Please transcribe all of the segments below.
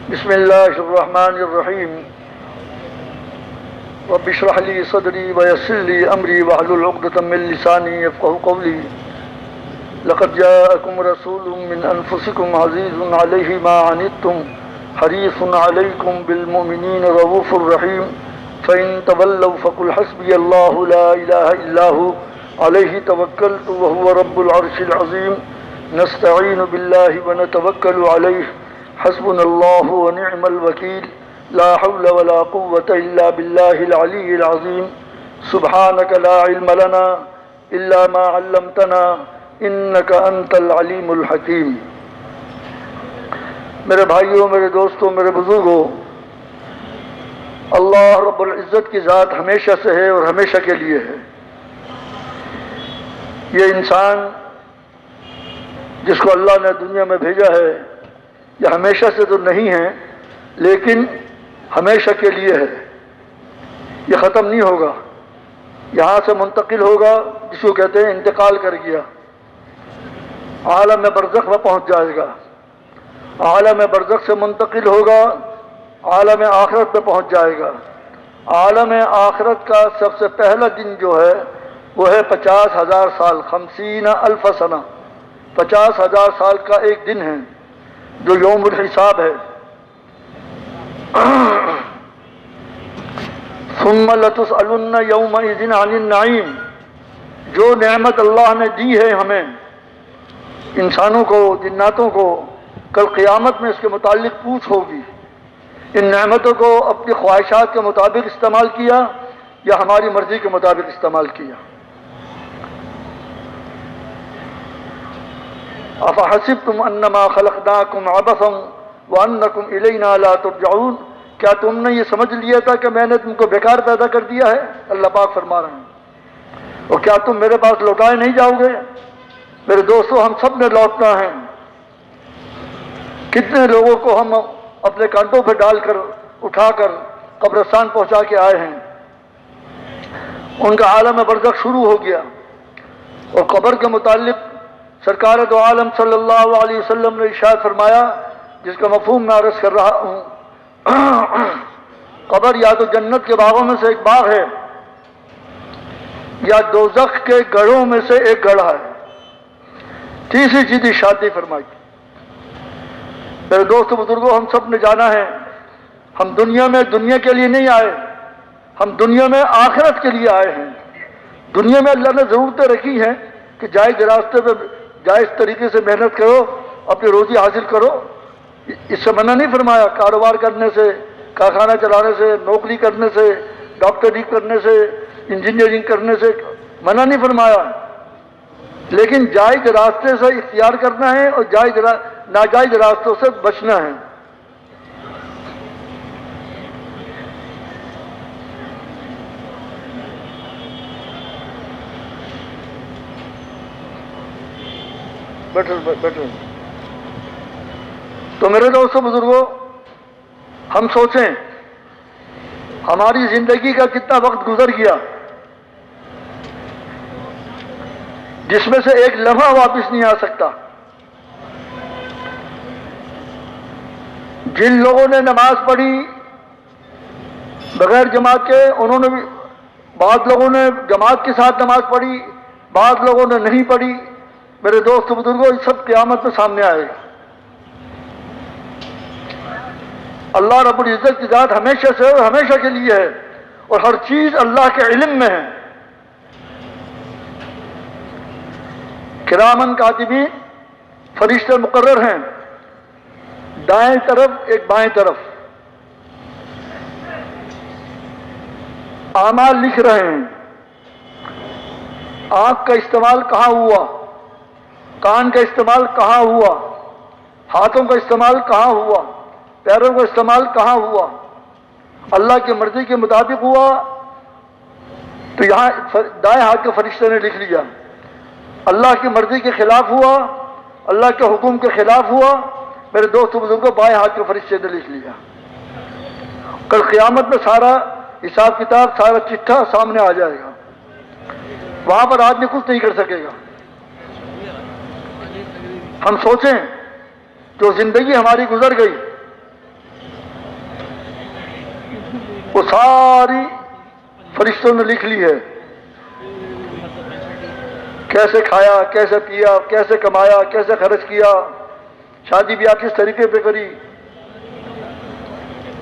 بسم اللہ الرحمن الرحیم رب اشرح لي صدری ویسر لي امری واحلل عقدۃ من لسانی یفقهوا قولی لقد جاءکم رسول من انفسکم عزیز علیہ ما عنتم حریص علیکم بالمؤمنین رؤوف رحیم فإن تولوا فقل حسبی اللہ لا الہ الا هو علیہ توکلت وهو رب العرش العظیم نستعین باللہ ونتوکل علیہ حسبنا اللہ ونعم الوکیل لا حول ولا قوة الا باللہ العلی العظیم سبحانک لا علم لنا الا ما علمتنا انک انت العلیم الحکیم۔ میرے بھائیوں، میرے دوستوں، میرے بزرگوں، اللہ رب العزت کی ذات ہمیشہ سے ہے اور ہمیشہ کے لیے ہے۔ یہ انسان جس کو اللہ نے دنیا میں بھیجا ہے یہ ہمیشہ سے تو نہیں ہے لیکن ہمیشہ کے لیے ہے۔ یہ ختم نہیں ہوگا، یہاں سے منتقل ہوگا، جس کو کہتے ہیں انتقال کر گیا، عالم برزخ میں پہنچ جائے گا، عالم برزخ سے منتقل ہوگا، عالم آخرت میں پہنچ جائے گا۔ عالم آخرت کا سب سے پہلا دن جو ہے وہ ہے 50,000 سال، 50,000 سنہ، 50,000 سال کا ایک دن ہے جو یوم الحساب ہے۔ ثم لتسألن یومئذ عن النعیم، جو نعمت اللہ نے دی ہے ہمیں، انسانوں کو، جناتوں کو، کل قیامت میں اس کے متعلق پوچھ ہوگی۔ ان نعمتوں کو اپنی خواہشات کے مطابق استعمال کیا یا ہماری مرضی کے مطابق استعمال کیا۔ افحسبتم انما خلقناکم عبثا وانکم الینا لا ترجعون، کیا تم نے یہ سمجھ لیا تھا کہ میں نے تم کو بیکار پیدا کر دیا ہے؟ اللہ پاک فرما رہے ہیں، اور کیا تم میرے پاس لوٹائے نہیں جاؤ گے؟ میرے دوستو، ہم سب نے لوٹنا ہے۔ کتنے لوگوں کو ہم اپنے کاندھوں پہ ڈال کر، اٹھا کر قبرستان پہنچا کے آئے ہیں، ان کا عالم برزخ شروع ہو گیا، اور قبر کے متعلق سرکار دو عالم صلی اللہ علیہ وسلم نے ارشاد فرمایا، جس کا مفہوم میں عرض کر رہا ہوں۔ قبر یا تو جنت کے باغوں میں سے ایک باغ ہے یا دوزخ کے گڑھوں میں سے ایک گڑھا ہے۔ تیسری چیز ارشاد فرمائی۔ میرے دوست بزرگوں، ہم سب نے جانا ہے، ہم دنیا میں دنیا کے لیے نہیں آئے، ہم دنیا میں آخرت کے لیے آئے ہیں۔ دنیا میں اللہ نے ضرورتیں رکھی ہیں کہ جائز راستے پہ جائز طریقے سے محنت کرو، اپنی روزی حاصل کرو، اس سے منع نہیں فرمایا۔ کاروبار کرنے سے، کارخانہ چلانے سے، نوکری کرنے سے، ڈاکٹری کرنے سے، انجینئرنگ کرنے سے منع نہیں فرمایا، لیکن جائز راستے سے اختیار کرنا ہے اور ناجائز راستوں سے بچنا ہے۔ بیٹھو۔ تو میرے دوستوں بزرگوں، ہم سوچیں ہماری زندگی کا کتنا وقت گزر گیا جس میں سے ایک لمحہ واپس نہیں آ سکتا۔ جن لوگوں نے نماز پڑھی بغیر جماعت کے، انہوں نے بھی، بعض لوگوں نے جماعت کے ساتھ نماز پڑھی، بعض لوگوں نے نہیں پڑھی۔ میرے دوست بزرگوں، یہ سب قیامت میں سامنے آئے گا۔ اللہ رب العزت کی ذات ہمیشہ سے اور ہمیشہ کے لیے ہے، اور ہر چیز اللہ کے علم میں ہے۔ کرامن کاتبین، فرشتے مقرر ہیں، دائیں طرف ایک بائیں طرف، اعمال لکھ رہے ہیں۔ آنکھ کا استعمال کہاں ہوا، کان کا استعمال کہاں ہوا، ہاتھوں کا استعمال کہاں ہوا، پیروں کا استعمال کہاں ہوا۔ اللہ کی مرضی کے مطابق ہوا تو یہاں دائیں ہاتھ کے فرشتے نے لکھ لیا، اللہ کی مرضی کے خلاف ہوا، اللہ کے حکم کے خلاف ہوا، میرے دوست بزرگوں، بائیں ہاتھ کے فرشتے نے لکھ لیا۔ کل قیامت میں سارا حساب کتاب، سارا چٹھا سامنے آ جائے گا، وہاں پر آدمی کچھ نہیں کر سکے گا۔ ہم سوچیں جو زندگی ہماری گزر گئی، وہ ساری فرشتوں نے لکھ لی ہے، کیسے کھایا، کیسے پیا، کیسے کمایا، کیسے خرچ کیا، شادی بیاہ کس طریقے پہ کری،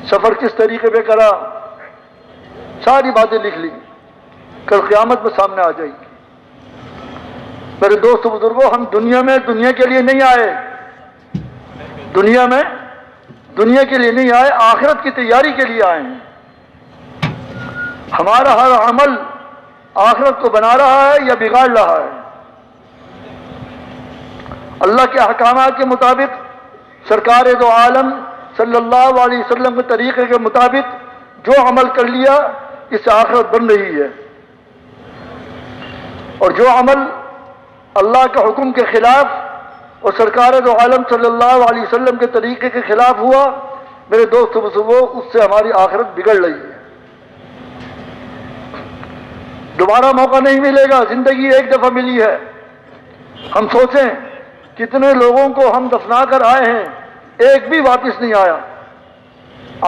سفر کس طریقے پہ کرا، ساری باتیں لکھ لی، کل قیامت میں سامنے آ جائے گی۔ میرے دوست بزرگوں، ہم دنیا میں دنیا کے لیے نہیں آئے، دنیا میں دنیا کے لیے نہیں آئے، آخرت کی تیاری کے لیے آئے ہیں۔ ہمارا ہر عمل آخرت کو بنا رہا ہے یا بگاڑ رہا ہے؟ اللہ کے احکامات کے مطابق، سرکار دو عالم صلی اللہ علیہ وسلم کے طریقے کے مطابق جو عمل کر لیا، اس سے آخرت بن رہی ہے، اور جو عمل اللہ کے حکم کے خلاف اور سرکار دو عالم صلی اللہ علیہ وسلم کے طریقے کے خلاف ہوا، میرے دوست بزرگوں، اس سے ہماری آخرت بگڑ رہی ہے۔ دوبارہ موقع نہیں ملے گا، زندگی ایک دفعہ ملی ہے۔ ہم سوچیں کتنے لوگوں کو ہم دفنا کر آئے ہیں، ایک بھی واپس نہیں آیا،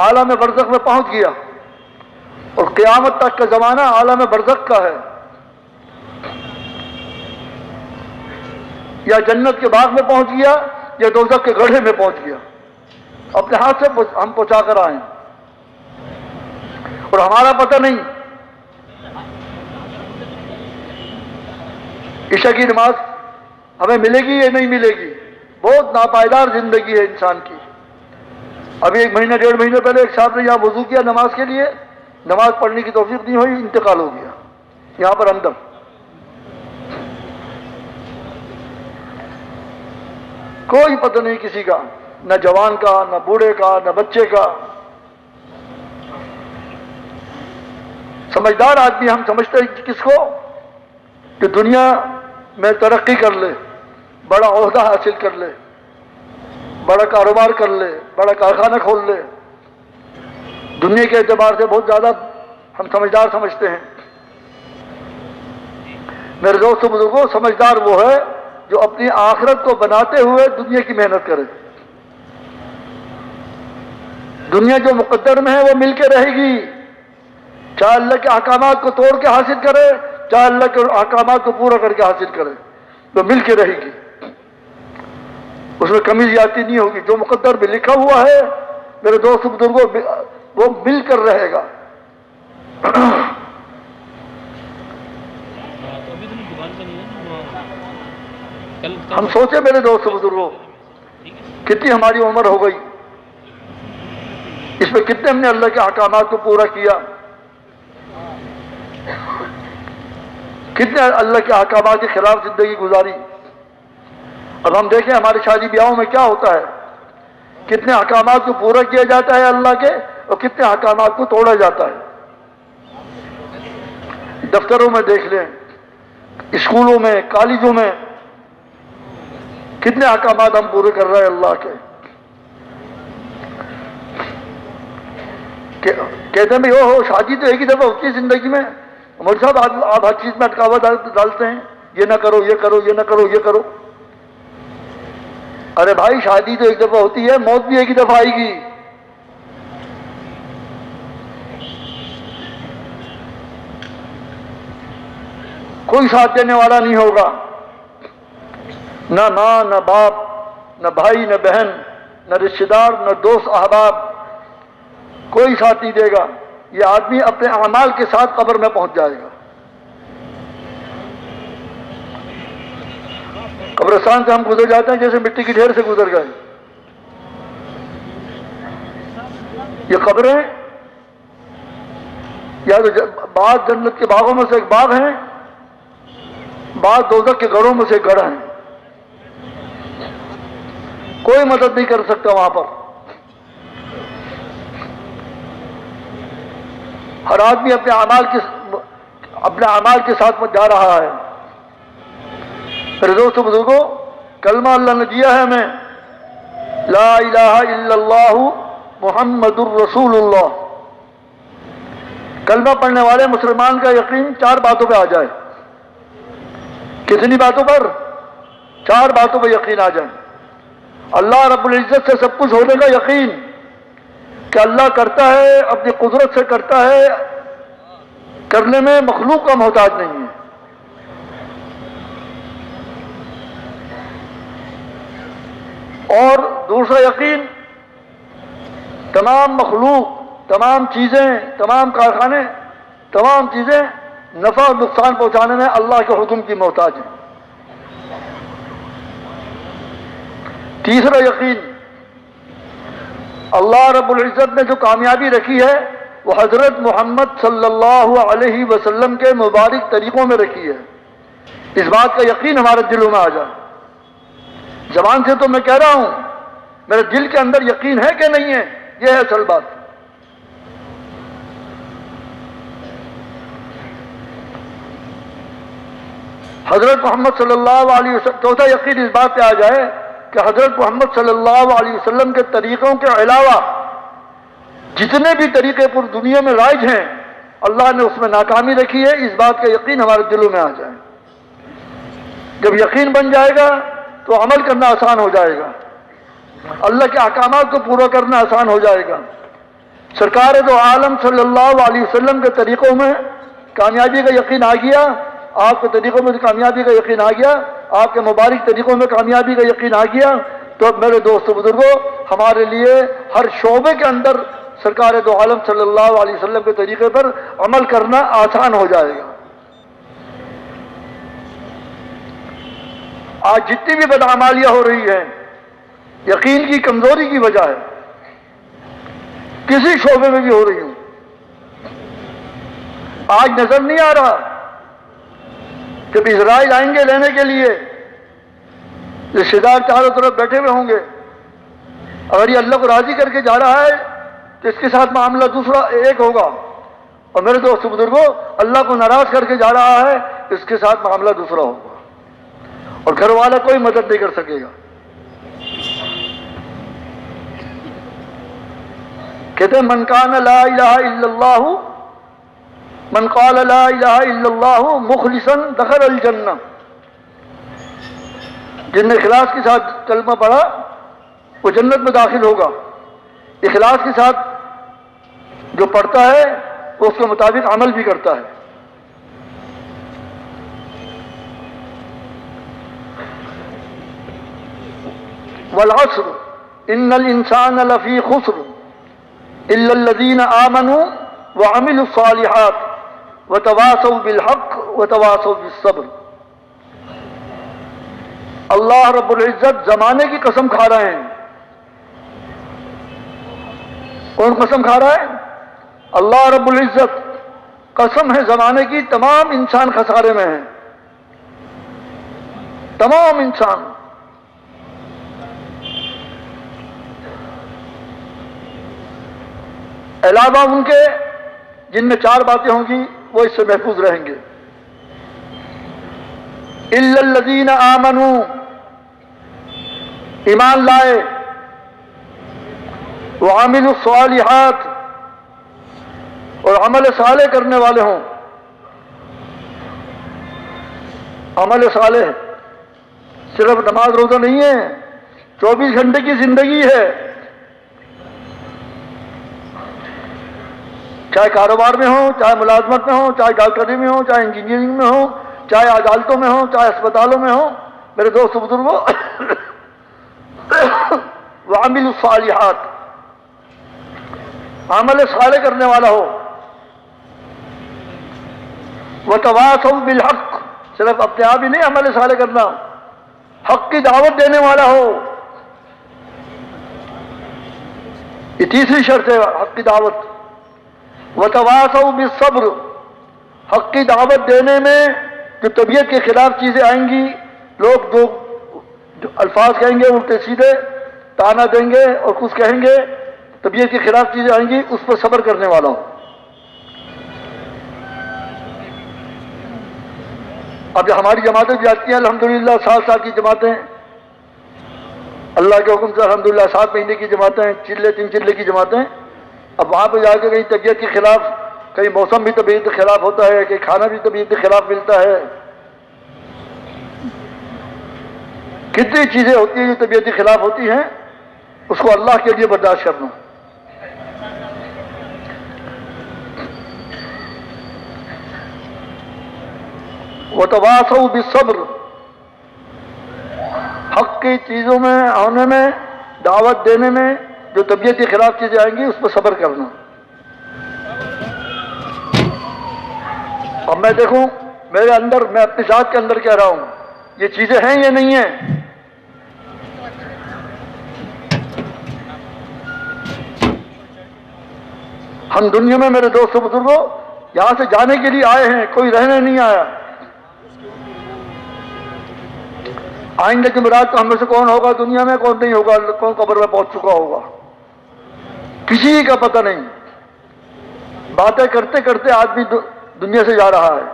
عالم برزخ میں پہنچ گیا، اور قیامت تک کا زمانہ عالم برزخ کا ہے، یا جنت کے باغ میں پہنچ گیا یا دوزخ کے گڑھے میں پہنچ گیا، اپنے ہاتھ سے ہم پہنچا کر آئے، اور ہمارا پتہ نہیں۔ عشاء کی نماز ہمیں ملے گی یا نہیں ملے گی؟ بہت ناپائیدار زندگی ہے انسان کی۔ ابھی 1 مہینہ 1.5 مہینے پہلے ایک صاحب نے یہاں وضو کیا نماز کے لیے، نماز پڑھنے کی توفیق نہیں ہوئی، انتقال ہو گیا یہاں پر اندر۔ کوئی پتہ نہیں کسی کا، نہ جوان کا، نہ بوڑھے کا، نہ بچے کا۔ سمجھدار آدمی ہم سمجھتے ہیں کس کو؟ کہ دنیا میں ترقی کر لے، بڑا عہدہ حاصل کر لے، بڑا کاروبار کر لے، بڑا کارخانہ کھول لے۔ دنیا کے اعتبار سے بہت زیادہ ہم سمجھدار سمجھتے ہیں۔ میرے دوست بزرگوں، سمجھدار وہ ہے جو اپنی آخرت کو بناتے ہوئے دنیا کی محنت کرے۔ دنیا جو مقدر میں ہے وہ مل کے رہے گی، چاہے اللہ کے احکامات کو توڑ کے حاصل کرے، چاہے اللہ کے احکامات کو پورا کر کے حاصل کرے، تو مل کے رہے گی، اس میں کمی زیادتی نہیں ہوگی۔ جو مقدر میں لکھا ہوا ہے میرے دوست بزرگوں، وہ مل کر رہے گا۔ ہم سوچیں میرے دوست بزرگوں، کتنی ہماری عمر ہو گئی، اس میں کتنے ہم نے اللہ کے احکامات کو پورا کیا، کتنے اللہ کے احکامات کے خلاف زندگی گزاری۔ اب ہم دیکھیں ہمارے شادی بیاہوں میں کیا ہوتا ہے، کتنے احکامات کو پورا کیا جاتا ہے اللہ کے، اور کتنے احکامات کو توڑا جاتا ہے۔ دفتروں میں دیکھ لیں، اسکولوں میں، کالجوں میں، کتنے احکامات ہم پورے کر رہے ہیں اللہ کے۔ کہتے ہیں بھائی ہو شادی تو ایک ہی دفعہ ہوتی ہے زندگی میں، مولوی صاحب آپ ہر چیز میں اٹکاوٹ ڈالتے ہیں، یہ نہ کرو، یہ کرو، یہ نہ کرو، یہ کرو۔ ارے بھائی شادی تو ایک دفعہ ہوتی ہے، موت بھی ایک ہی دفعہ آئے گی۔ کوئی ساتھ دینے والا نہیں ہوگا، نہ ماں، نہ باپ، نہ بھائی، نہ بہن، نہ رشتہ دار، نہ دوست احباب، کوئی ساتھ نہیں دے گا۔ یہ آدمی اپنے اعمال کے ساتھ قبر میں پہنچ جائے گا۔ قبرستان سے ہم گزر جاتے ہیں جیسے مٹی کی ڈھیر سے گزر گئے۔ یہ قبریں یا تو بعض جنت کے باغوں میں سے ایک باغ ہیں، بعض دوزخ کے گڑھوں میں سے ایک گڑھ ہیں۔ کوئی مدد نہیں کر سکتا وہاں پر۔ ہر آدمی اپنے اعمال کے ساتھ جا رہا ہے۔ میرے دوستو بزرگوں، کلمہ اللہ نے دیا ہے ہمیں، لا الہ الا اللہ محمد الرسول اللہ۔ کلمہ پڑھنے والے مسلمان کا یقین 4 باتوں پہ آ جائے۔ کتنی باتوں پر؟ 4 باتوں پہ یقین آ جائے۔ اللہ رب العزت سے سب کچھ ہونے کا یقین، کہ اللہ کرتا ہے، اپنی قدرت سے کرتا ہے، کرنے میں مخلوق کا محتاج نہیں ہے۔ اور دوسرا یقین، تمام مخلوق، تمام چیزیں، تمام کارخانے، تمام چیزیں نفع اور نقصان پہنچانے میں اللہ کے حکم کی محتاج ہیں۔ تیسرا یقین، اللہ رب العزت نے جو کامیابی رکھی ہے وہ حضرت محمد صلی اللہ علیہ وسلم کے مبارک طریقوں میں رکھی ہے۔ اس بات کا یقین ہمارے دلوں میں آ جائے۔ زبان سے تو میں کہہ رہا ہوں، میرے دل کے اندر یقین ہے کہ نہیں ہے، یہ ہے اصل بات۔ حضرت محمد صلی اللہ علیہ وسلم، چوتھا یقین اس بات پہ آ جائے کہ حضرت محمد صلی اللہ علیہ وسلم کے طریقوں کے علاوہ جتنے بھی طریقے پوری دنیا میں رائج ہیں، اللہ نے اس میں ناکامی رکھی ہے۔ اس بات کا یقین ہمارے دلوں میں آ جائے۔ جب یقین بن جائے گا تو عمل کرنا آسان ہو جائے گا، اللہ کے احکامات کو پورا کرنا آسان ہو جائے گا۔ سرکار دو عالم صلی اللہ علیہ وسلم کے طریقوں میں کامیابی کا یقین آ گیا، آپ کے طریقوں میں کامیابی کا یقین آ گیا، آپ کے مبارک طریقوں میں کامیابی کا یقین آ گیا، تو اب میرے دوستو بزرگوں، ہمارے لیے ہر شعبے کے اندر سرکار دو عالم صلی اللہ علیہ وسلم کے طریقے پر عمل کرنا آسان ہو جائے گا۔ آج جتنی بھی بدعمالیاں ہو رہی ہیں، یقین کی کمزوری کی وجہ ہے، کسی شعبے میں بھی ہو رہی ہوں۔ آج نظر نہیں آ رہا، جب اسرائیل آئیں گے لینے کے لیے، رشتے دار چاروں طرف بیٹھے ہوئے ہوں گے، اگر یہ اللہ کو راضی کر کے جا رہا ہے تو اس کے ساتھ معاملہ دوسرا ایک ہوگا، اور میرے دوست بزرگوں، اللہ کو ناراض کر کے جا رہا ہے اس کے ساتھ معاملہ دوسرا ہوگا، اور گھر والا کوئی مدد نہیں کر سکے گا۔ کہتے ہیں من کان لا الہ الا اللہ، من قال لا الہ الا اللہ مخلصا دخل الجنہ، جن نے اخلاص کے ساتھ کلمہ پڑھا وہ جنت میں داخل ہوگا۔ اخلاص کے ساتھ جو پڑھتا ہے وہ اس کے مطابق عمل بھی کرتا ہے۔ والعصر ان الانسان لفی خسر الا الذین آمنوا وعملوا الصالحات وتواصوا بالحق وتواصوا بالصبر۔ اللہ رب العزت زمانے کی قسم کھا رہے ہیں۔ کون قسم کھا رہا ہے؟ اللہ رب العزت قسم ہے زمانے کی، تمام انسان خسارے میں ہیں، تمام انسان۔ علاوہ ان کے جن میں چار باتیں ہوں گی وہ اس سے محفوظ رہیں گے۔ الا الذین آمنوا، ایمان لائے، وعملوا الصالحات، اور عمل صالح کرنے والے ہوں۔ عمل صالح صرف نماز روزہ نہیں ہے، 24 گھنٹے کی زندگی ہے، چاہے کاروبار میں ہو، چاہے ملازمت میں ہو، چاہے ڈاکٹری میں ہو، چاہے انجینئرنگ میں ہو، چاہے عدالتوں میں ہو، چاہے اسپتالوں میں ہو، میرے دوست بزرگوں، وعملوا الصالحات، عمل صالح کرنے والا ہو۔ وتواصوا بالحق، صرف اپنے آپ ہی نہیں عمل صالح کرنا، حق کی دعوت دینے والا ہو۔ یہ تیسری شرط ہے حق کی دعوت۔ وتواصوا بالصبر، حق کی دعوت دینے میں جو طبیعت کے خلاف چیزیں آئیں گی، لوگ جو الفاظ کہیں گے الٹے سیدھے، تانا دیں گے اور کچھ کہیں گے، طبیعت کے خلاف چیزیں آئیں گی، اس پر صبر کرنے والا ہو۔ اب ہماری جماعتیں بھی آتی ہیں الحمدللہ، 7 سال کی جماعتیں، اللہ کے حکم سے الحمدللہ 7 مہینے کی جماعتیں، 3 چلے کی جماعتیں۔ اب وہاں پہ جا کے کہیں طبیعت کے خلاف، کہیں موسم بھی طبیعت کے خلاف ہوتا ہے، کہیں کھانا بھی طبیعت کے خلاف ملتا ہے، کتنی چیزیں ہوتی ہیں جو طبیعت کے خلاف ہوتی ہیں، اس کو اللہ کے لیے برداشت کرنا۔ وتواصوا بالصبر، حق کی چیزوں میں ہونے میں، دعوت دینے میں جو طبیعت کے خلاف چیزیں آئیں گی اس پہ صبر کرنا۔ اب میں دیکھوں میرے اندر، میں اپنی ذات کے اندر کہہ رہا ہوں یہ چیزیں ہیں یا نہیں ہیں۔ ہم دنیا میں میرے دوستوں بزرگوں یہاں سے جانے کے لیے آئے ہیں، کوئی رہنے نہیں آیا۔ آئیں گے جمعرات کو ہم میں سے کون ہوگا دنیا میں، کون نہیں ہوگا، کون قبر میں پہنچ چکا ہوگا، کسی کا پتہ نہیں۔ باتیں کرتے کرتے آدمی دنیا سے جا رہا ہے،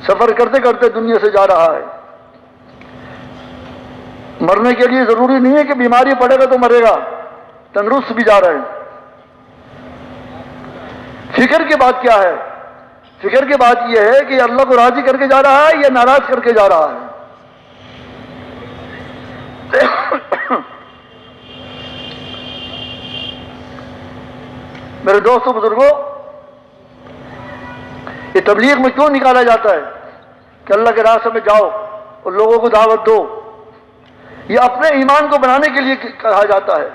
سفر کرتے کرتے دنیا سے جا رہا ہے۔ مرنے کے لیے ضروری نہیں ہے کہ بیماری پڑے گا تو مرے گا، تندرست بھی جا رہے ہیں۔ فکر کی بات کیا ہے؟ فکر کی بات یہ ہے کہ اللہ کو راضی کر کے جا رہا ہے یا ناراض کر کے جا رہا ہے۔ میرے دوستوں بزرگوں، یہ تبلیغ میں کیوں نکالا جاتا ہے کہ اللہ کے راستے میں جاؤ اور لوگوں کو دعوت دو؟ یہ اپنے ایمان کو بنانے کے لیے کہا جاتا ہے۔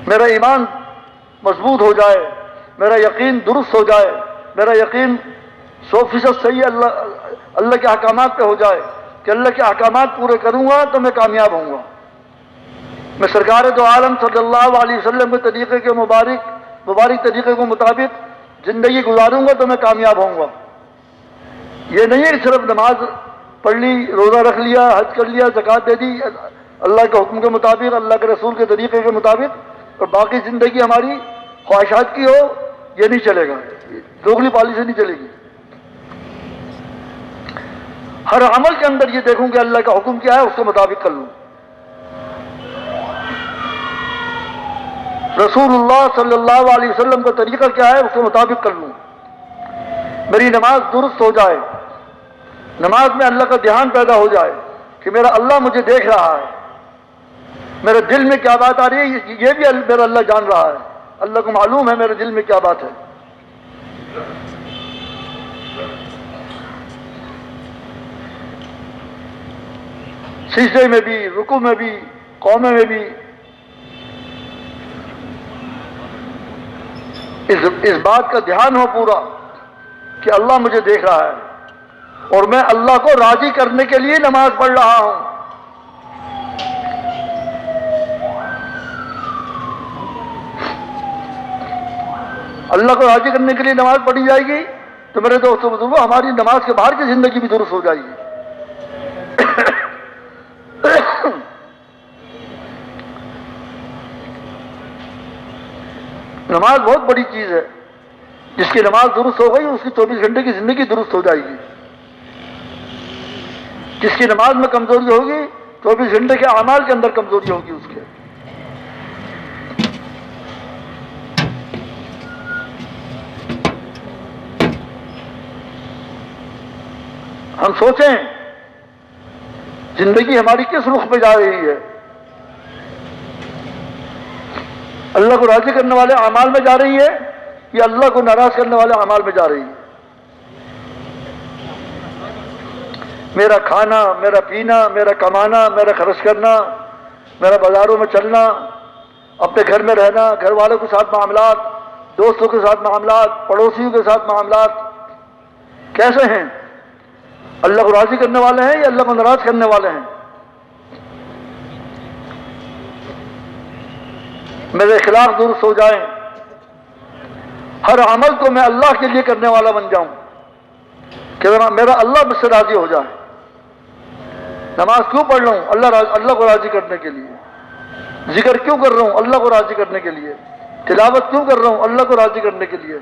میرا ایمان مضبوط ہو جائے، میرا یقین درست ہو جائے، میرا یقین 100% صحیح اللہ کے احکامات پہ ہو جائے کہ اللہ کے احکامات پورے کروں گا تو میں کامیاب ہوں گا، میں سرکار دو عالم صلی اللہ علیہ وسلم کے طریقے کے مبارک طریقے کے مطابق زندگی گزاروں گا تو میں کامیاب ہوں گا۔ یہ نہیں ہے کہ صرف نماز پڑھ لی، روزہ رکھ لیا، حج کر لیا، زکوٰۃ دے دی اللہ کے حکم کے مطابق، اللہ کے رسول کے طریقے کے مطابق، اور باقی زندگی ہماری خواہشات کی ہو، یہ نہیں چلے گا، دوگلی پالیسی نہیں چلے گی۔ ہر عمل کے اندر یہ دیکھوں کہ اللہ کا حکم کیا ہے، اس کے مطابق کر لوں۔ رسول اللہ صلی اللہ علیہ وسلم کا طریقہ کیا ہے، اس کے مطابق کر لوں۔ میری نماز درست ہو جائے، نماز میں اللہ کا دھیان پیدا ہو جائے کہ میرا اللہ مجھے دیکھ رہا ہے، میرے دل میں کیا بات آ رہی ہے یہ بھی میرا اللہ جان رہا ہے، اللہ کو معلوم ہے میرے دل میں کیا بات ہے۔ سجدے میں بھی، رکوع میں بھی، قومے میں بھی اس بات کا دھیان ہو پورا کہ اللہ مجھے دیکھ رہا ہے اور میں اللہ کو راضی کرنے کے لیے نماز پڑھ رہا ہوں۔ اللہ کو راضی کرنے کے لیے نماز پڑھی جائے گی تو میرے دوستوں بزرگوں ہماری نماز کے باہر کی زندگی بھی درست ہو جائے گی۔ نماز بہت بڑی چیز ہے، جس کی نماز درست ہو گئی اس کی 24 گھنٹے کی زندگی درست ہو جائے گی۔ جس کی نماز میں کمزوری ہوگی 24 گھنٹے کے اعمال کے اندر کمزوری ہوگی اس کے۔ ہم سوچیں زندگی ہماری کس رخ پہ جا رہی ہے؟ اللہ کو راضی کرنے والے اعمال میں جا رہی ہے یا اللہ کو ناراض کرنے والے اعمال میں جا رہی ہے؟ میرا کھانا، میرا پینا، میرا کمانا، میرا خرچ کرنا، میرا بازاروں میں چلنا، اپنے گھر میں رہنا، گھر والوں کے ساتھ معاملات، دوستوں کے ساتھ معاملات، پڑوسیوں کے ساتھ معاملات کیسے ہیں؟ اللہ کو راضی کرنے والے ہیں یا اللہ کو ناراض کرنے والے ہیں؟ میرے اخلاق درست ہو جائیں، ہر عمل کو میں اللہ کے لیے کرنے والا بن جاؤں کہ میرا اللہ مجھ سے راضی ہو جائے۔ نماز کیوں پڑھ رہا ہوں؟ اللہ کو راضی کرنے کے لیے۔ ذکر کیوں کر رہا ہوں؟ اللہ کو راضی کرنے کے لیے۔ تلاوت کیوں کر رہا ہوں؟ اللہ کو راضی کرنے کے لیے۔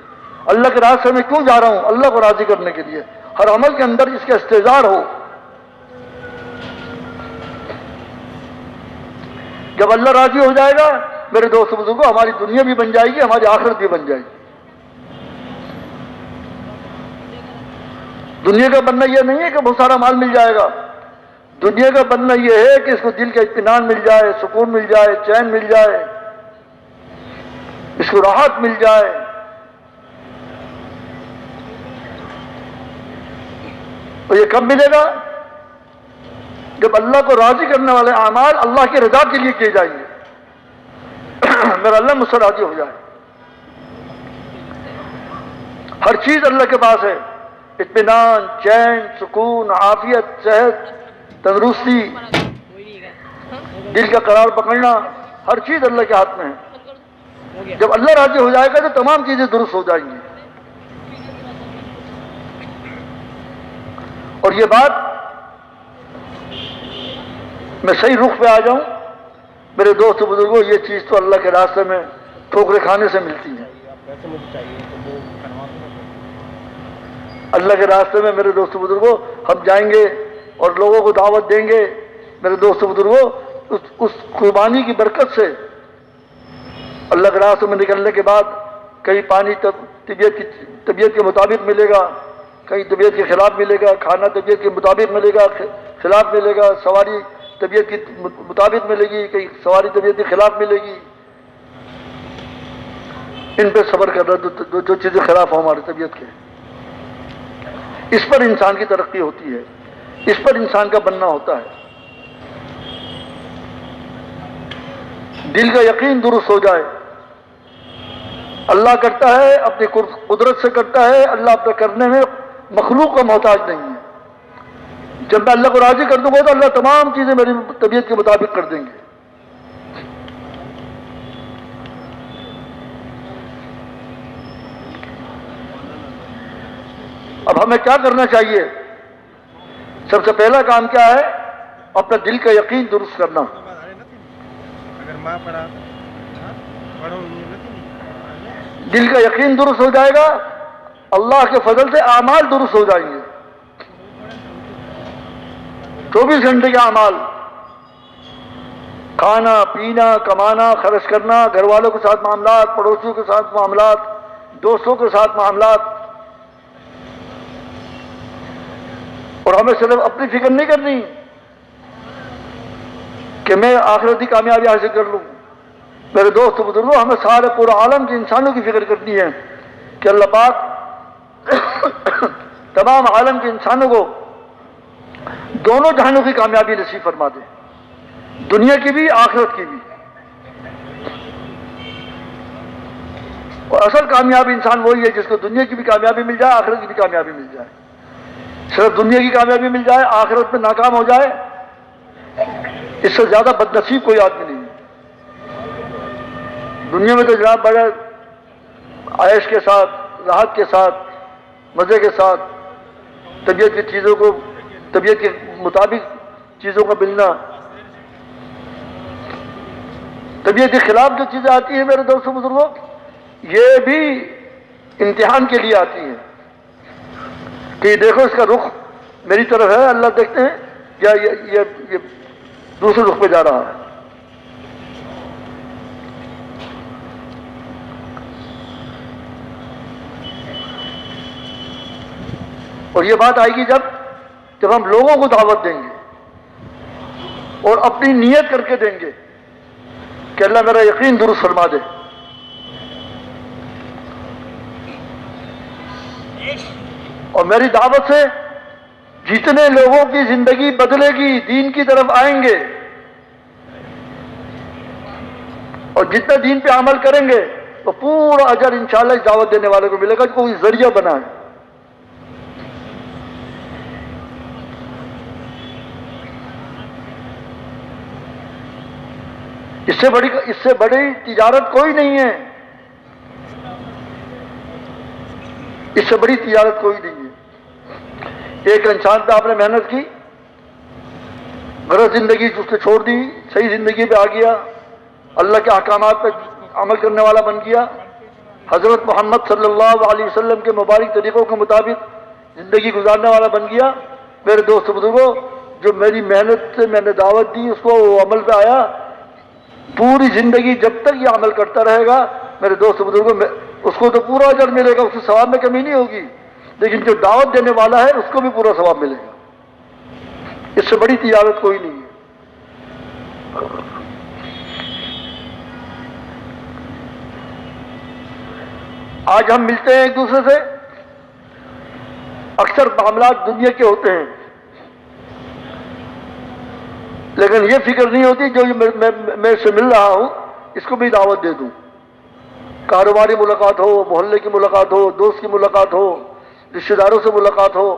اللہ کے راستے میں کیوں جا رہا ہوں؟ اللہ کو راضی کرنے کے لیے۔ ہر عمل کے اندر اس کا استحضار ہو۔ جب اللہ راضی ہو جائے گا میرے دوست بزرگوں ہماری دنیا بھی بن جائے گی، ہماری آخرت بھی بن جائے گی۔ دنیا کا بننا یہ نہیں ہے کہ بہت سارا مال مل جائے گا، دنیا کا بننا یہ ہے کہ اس کو دل کا اطمینان مل جائے، سکون مل جائے، چین مل جائے، اس کو راحت مل جائے۔ اور یہ کب ملے گا؟ جب اللہ کو راضی کرنے والے اعمال اللہ کی رضا کے لیے کیے جائیں گے، میرا اللہ مجھ سے راضی ہو جائے۔ ہر چیز اللہ کے پاس ہے، اطمینان، چین، سکون، عافیت، صحت، تندرستی، دل کا قرار پکڑنا، ہر چیز اللہ کے ہاتھ میں ہے۔ جب اللہ راضی ہو جائے گا تو تمام چیزیں درست ہو جائیں گی۔ اور یہ بات میں صحیح رخ پہ آ جاؤں، میرے دوست بزرگوں، یہ چیز تو اللہ کے راستے میں ٹھوکرے کھانے سے ملتی ہے۔ اللہ کے راستے میں میرے دوست بزرگوں ہم جائیں گے اور لوگوں کو دعوت دیں گے، میرے دوست بزرگوں اس قربانی کی برکت سے اللہ کے راستے میں نکلنے کے بعد کہیں پانی طبیعت کے مطابق ملے گا، کہیں طبیعت کے خلاف ملے گا، کھانا طبیعت کے مطابق ملے گا، خلاف ملے گا، سواری طبیعت کے مطابق ملے گی، کہیں سواری طبیعت کے خلاف ملے گی۔ ان پہ صبر کرنا جو چیزیں خلاف ہوں ہماری طبیعت کے، اس پر انسان کی ترقی ہوتی ہے، اس پر انسان کا بننا ہوتا ہے۔ دل کا یقین درست ہو جائے، اللہ کرتا ہے، اپنی قدرت سے کرتا ہے، اللہ اپنے کرنے میں مخلوق کا محتاج نہیں ہے۔ جب میں اللہ کو راضی کر دوں گا تو اللہ تمام چیزیں میری طبیعت کے مطابق کر دیں گے۔ اب ہمیں کیا کرنا چاہیے؟ سب سے پہلا کام کیا ہے؟ اپنا دل کا یقین درست کرنا۔ دل کا یقین درست ہو جائے گا، اللہ کے فضل سے اعمال درست ہو جائیں گے۔ 24 گھنٹے کے اعمال، کھانا، پینا، کمانا، خرچ کرنا، گھر والوں کے ساتھ معاملات، پڑوسیوں کے ساتھ معاملات، دوستوں کے ساتھ معاملات، اور ہمیں صرف اپنی فکر نہیں کرنی کہ میں آخرتی کامیابی حاصل کر لوں۔ میرے دوست بزرگوں، ہمیں سارے پورے عالم کے انسانوں کی فکر کرنی ہے کہ اللہ پاک تمام عالم کے انسانوں کو دونوں جہانوں کی کامیابی نصیب فرما دے، دنیا کی بھی، آخرت کی بھی۔ اور اصل کامیاب انسان وہی ہے جس کو دنیا کی بھی کامیابی مل جائے، آخرت کی بھی کامیابی مل جائے۔ صرف دنیا کی کامیابی مل جائے، آخرت میں ناکام ہو جائے، اس سے زیادہ بد نصیب کوئی آدمی نہیں ہے۔ دنیا میں تو جناب بڑے عیش کے ساتھ، راحت کے ساتھ، مزے کے ساتھ، طبیعت کی چیزوں کو، طبیعت کے مطابق چیزوں کا ملنا، طبیعت کے خلاف جو چیزیں آتی ہیں میرے دوستوں بزرگوں، یہ بھی امتحان کے لیے آتی ہیں کہ دیکھو اس کا رخ میری طرف ہے، اللہ دیکھتے ہیں یا یہ دوسرے رخ پہ جا رہا ہے۔ اور یہ بات آئے گی جب ہم لوگوں کو دعوت دیں گے اور اپنی نیت کر کے دیں گے کہ اللہ میرا یقین درست فرما دے، اور میری دعوت سے جتنے لوگوں کی زندگی بدلے گی، دین کی طرف آئیں گے، اور جتنا دین پہ عمل کریں گے تو پورا اجر انشاءاللہ اس دعوت دینے والے کو ملے گا، کوئی ذریعہ بنا ہے۔ اس سے بڑی تجارت کوئی نہیں ہے، اس سے بڑی تجارت کوئی نہیں ہے۔ ایک انسان پہ آپ نے محنت کی، غلط زندگی اس نے چھوڑ دی، صحیح زندگی پہ آ گیا، اللہ کے احکامات پہ عمل کرنے والا بن گیا، حضرت محمد صلی اللہ علیہ وسلم کے مبارک طریقوں کے مطابق زندگی گزارنے والا بن گیا۔ میرے دوست بزرگوں، جو میری محنت سے میں نے دعوت دی اس کو وہ عمل پہ آیا، پوری زندگی جب تک یہ عمل کرتا رہے گا میرے دوست بزرگوں، اس کو تو پورا اجر ملے گا، اس کے ثواب میں کمی نہیں ہوگی، لیکن جو دعوت دینے والا ہے اس کو بھی پورا ثواب ملے گا۔ اس سے بڑی تجارت کوئی نہیں ہے۔ آج ہم ملتے ہیں ایک دوسرے سے، اکثر معاملات دنیا کے ہوتے ہیں، لیکن یہ فکر نہیں ہوتی جو میں اس سے مل رہا ہوں اس کو بھی دعوت دے دوں. کاروباری ملاقات ہو، محلے کی ملاقات ہو، دوست کی ملاقات ہو، رشتہ داروں سے ملاقات ہو،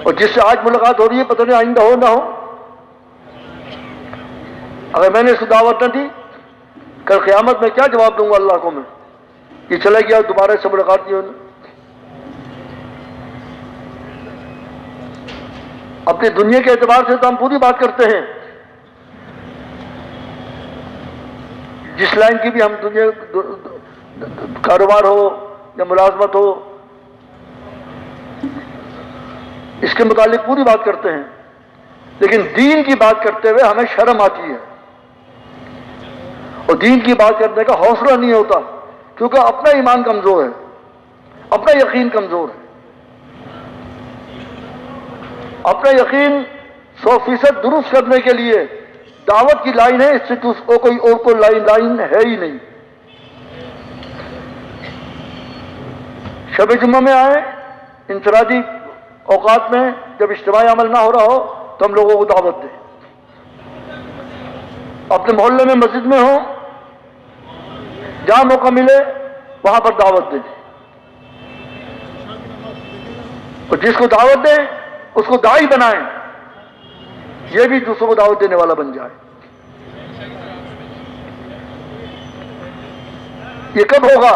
اور جس سے آج ملاقات ہو رہی ہے پتہ نہیں آئندہ ہو نہ ہو. اگر میں نے اس کو دعوت نہ دی، کل قیامت میں کیا جواب دوں گا اللہ کو؟ میں یہ چلا گیا دوبارہ سے ملاقات نہیں ہونا. اپنی دنیا کے اعتبار سے تو ہم پوری بات کرتے ہیں، جس لائن کی بھی ہم دنیا کاروبار ہو یا ملازمت ہو اس کے متعلق پوری بات کرتے ہیں، لیکن دین کی بات کرتے ہوئے ہمیں شرم آتی ہے اور دین کی بات کرنے کا حوصلہ نہیں ہوتا، کیونکہ اپنا ایمان کمزور ہے، اپنا یقین کمزور ہے. اپنا یقین 100% درست کرنے کے لیے دعوت کی لائن ہے، اس سے کوئی اور لائن ہے ہی نہیں. شب جمعہ میں آئے، انفرادی اوقات میں جب اجتماعی عمل نہ ہو رہا ہو تو ہم لوگوں کو دعوت دیں. اپنے محلے میں مسجد میں ہو، جہاں موقع ملے وہاں پر دعوت دیں، اور جس کو دعوت دیں اس کو داعی بنائیں، یہ بھی دوسروں کو دعوت دینے والا بن جائے. یہ کب ہوگا؟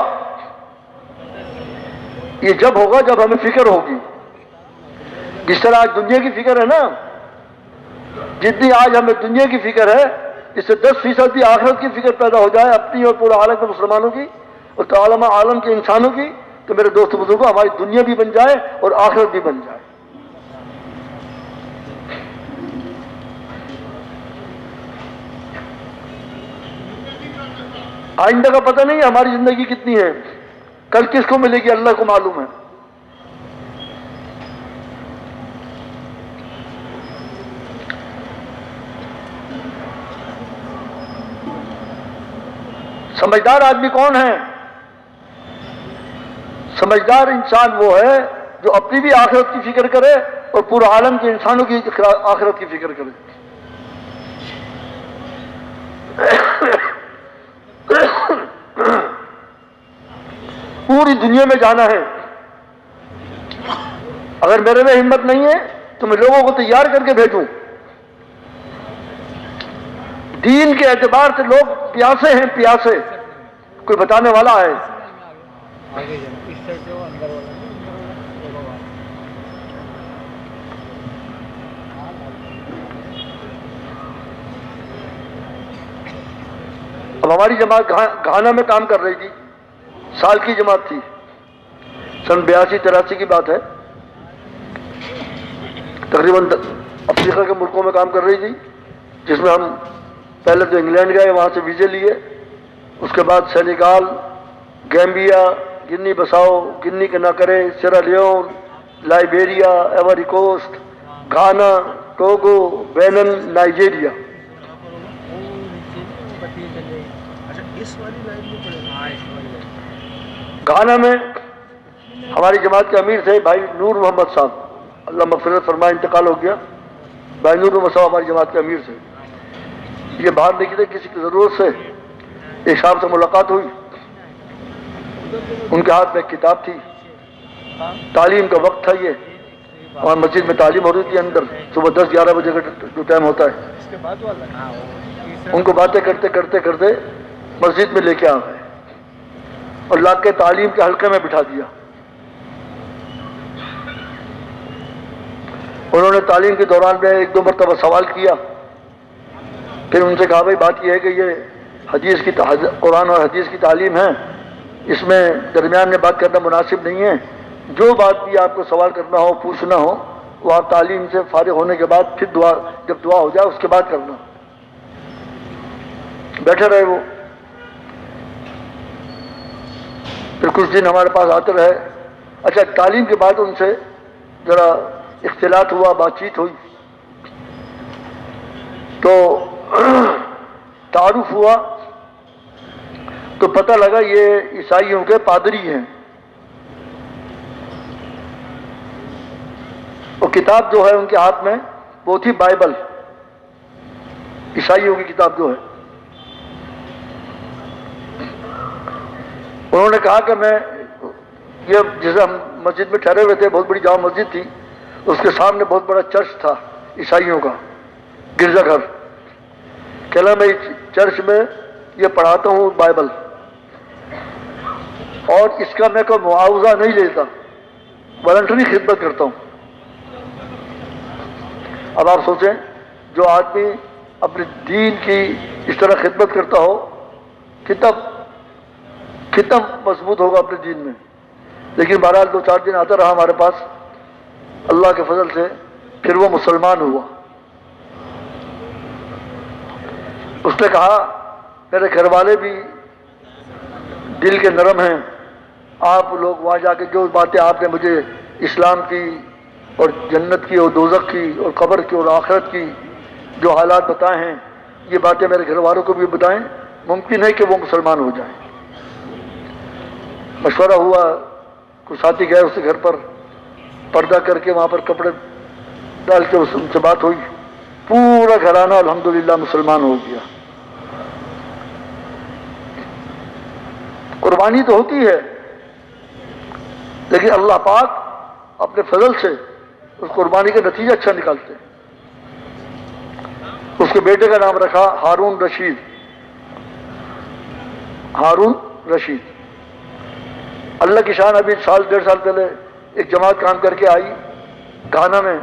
یہ جب ہوگا جب ہمیں فکر ہوگی. جس طرح آج دنیا کی فکر ہے نا، جتنی آج ہمیں دنیا کی فکر ہے اس سے 10% بھی آخرت کی فکر پیدا ہو جائے، اپنی اور پورے عالم کے مسلمانوں کی اور عالم کے انسانوں کی، تو میرے دوست بزرگوں ہماری دنیا بھی بن جائے اور آخرت بھی بن جائے. آئندہ کا پتہ نہیں ہماری زندگی کتنی ہے، کل کس کو ملے گی اللہ کو معلوم ہے. سمجھدار آدمی کون ہے؟ سمجھدار انسان وہ ہے جو اپنی بھی آخرت کی فکر کرے اور پورے عالم کے انسانوں کی آخرت کی فکر کرے. پوری دنیا میں جانا ہے. اگر میرے میں ہمت نہیں ہے تو میں لوگوں کو تیار کر کے بھیجوں. دین کے اعتبار سے لوگ پیاسے ہیں، پیاسے. کوئی بتانے والا ہے. اب ہماری جماعت گھانا میں کام کر رہی تھی، سال کی جماعت تھی، سن 82-83 کی بات ہے. تقریباً افریقہ کے ملکوں میں کام کر رہی تھی، جس میں ہم پہلے تو انگلینڈ گئے، وہاں سے ویزے لیے، اس کے بعد سینیگال، گیمبیا، گنی Bissau, Guinea Conakry, Sierra Leone, Liberia, Ivory Coast, Ghana, Togo, Benin, Nigeria. Ghana میں ہماری جماعت کے امیر تھے بھائی نور محمد صاحب، اللہ مغفرت فرمائے، انتقال ہو گیا. بھائی نور محمد صاحب ہماری جماعت کے امیر تھے. یہ باہر نکلے کسی کی ضرورت سے، ایک صاحب سے ملاقات ہوئی، ان کے ہاتھ میں ایک کتاب تھی، تعلیم کا وقت تھا یہ، اور مسجد میں تعلیم ہو رہی تھی اندر، صبح 10-11 بجے کا جو ٹائم ہوتا ہے. ان کو باتیں کرتے کرتے کرتے مسجد میں لے کے آ گئے اور لا کے تعلیم کے حلقے میں بٹھا دیا. انہوں نے تعلیم کے دوران میں 1-2 مرتبہ سوال کیا، پھر ان سے کہا بھائی بات یہ ہے کہ یہ حدیث کی قرآن اور حدیث کی تعلیم ہے، اس میں درمیان میں بات کرنا مناسب نہیں ہے. جو بات بھی آپ کو سوال کرنا ہو، پوچھنا ہو، وہ آپ تعلیم سے فارغ ہونے کے بعد پھر جب دعا ہو جائے اس کے بعد کرنا. بیٹھے رہے وہ، پھر کچھ دن ہمارے پاس آتے رہے. اچھا تعلیم کے بعد ان سے ذرا اختلاط ہوا، بات چیت ہوئی، تو تعارف ہوا، تو پتہ لگا یہ عیسائیوں کے پادری ہیں. کتاب جو ہے ان کے ہاتھ میں وہ تھی بائبل، عیسائیوں کی کتاب جو ہے. انہوں نے کہا کہ میں یہ جیسے ہم مسجد میں ٹھہرے ہوئے تھے، بہت بڑی جامع مسجد تھی، اس کے سامنے بہت بڑا چرچ تھا عیسائیوں کا، گرجا گھر. کہنا میں چرچ میں یہ پڑھاتا ہوں بائبل، اور اس کا میں کوئی معاوضہ نہیں لیتا، والنٹری خدمت کرتا ہوں. اب آپ سوچیں، جو آدمی اپنے دین کی اس طرح خدمت کرتا ہو کتنا مضبوط ہوگا اپنے دین میں. لیکن بہرحال 2-4 دن آتا رہا ہمارے پاس، اللہ کے فضل سے پھر وہ مسلمان ہوا. اس نے کہا میرے گھر والے بھی دل کے نرم ہیں، آپ لوگ وہاں جا کے جو باتیں آپ نے مجھے اسلام کی اور جنت کی اور دوزخ کی اور قبر کی اور آخرت کی جو حالات بتائے ہیں، یہ باتیں میرے گھر والوں کو بھی بتائیں، ممکن ہے کہ وہ مسلمان ہو جائیں. مشورہ ہوا، کچھ ساتھی گئے اس کے گھر پر، پردہ کر کے وہاں پر کپڑے ڈال کے ان سے بات ہوئی، پورا گھرانہ الحمدللہ مسلمان ہو گیا. قربانی تو ہوتی ہے، لیکن اللہ پاک اپنے فضل سے اس قربانی کا نتیجہ اچھا نکالتے ہیں. اس کے بیٹے کا نام رکھا ہارون رشید. ہارون رشید. اللہ کی شان. ابھی 1.5 سال پہلے ایک جماعت کام کر کے آئی گھانا میں.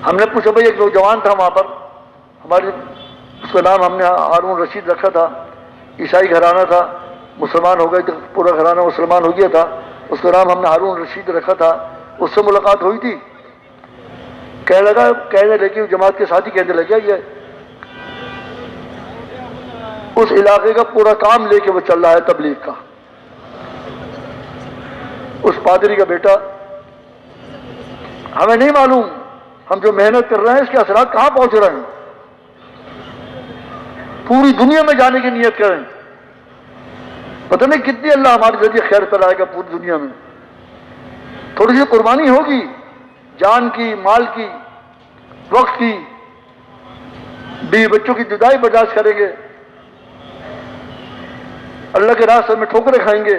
ہم نے پوچھا بھائی، ایک نوجوان تھا وہاں پر ہماری، اس کا نام ہم نے ہارون رشید رکھا تھا، عیسائی گھرانہ تھا، مسلمان ہو گئے تو پورا گھرانہ مسلمان ہو گیا تھا، اس کا نام ہم نے ہارون رشید رکھا تھا. اس سے ملاقات ہوئی تھی، کہنے لگے جماعت کے ساتھی کہنے لگے یہ اس علاقے کا پورا کام لے کے وہ چل رہا ہے تبلیغ کا. اس پادری کا بیٹا، ہمیں نہیں معلوم ہم جو محنت کر رہے ہیں اس کے اثرات کہاں پہنچ رہے ہیں، پوری دنیا میں جانے کی نیت کریں، پتہ نہیں کتنی اللہ ہمارے ذریعے خیر پھیلائے گا پوری دنیا میں. تھوڑی سی قربانی ہوگی، جان کی، مال کی، وقت کی، بیوی بچوں کی جدائی برداشت کریں گے، اللہ کے راستے میں ٹھوکریں کھائیں گے،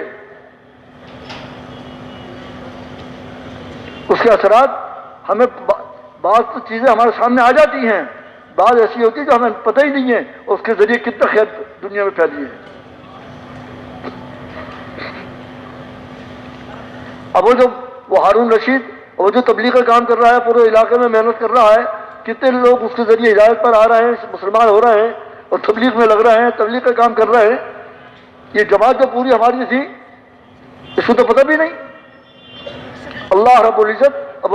اس کے اثرات ہمیں بعض تو چیزیں ہمارے سامنے آ جاتی ہیں، بعض ایسی ہوتی ہے جو ہمیں پتہ ہی نہیں ہے اس کے ذریعے کتنا خیر دنیا میں پھیلی ہے. اب وہ ہارون رشید، وہ جو تبلیغ کا کام کر رہا ہے، پورے علاقے میں محنت کر رہا ہے، کتنے لوگ اس کے ذریعے ہدایت پر آ رہے ہیں، مسلمان ہو رہے ہیں اور تبلیغ میں لگ رہے ہیں، تبلیغ کا کام کر رہے ہیں. یہ جماعت جو پوری ہماری تھی اس کو تو پتہ بھی نہیں. اللہ رب العزت اب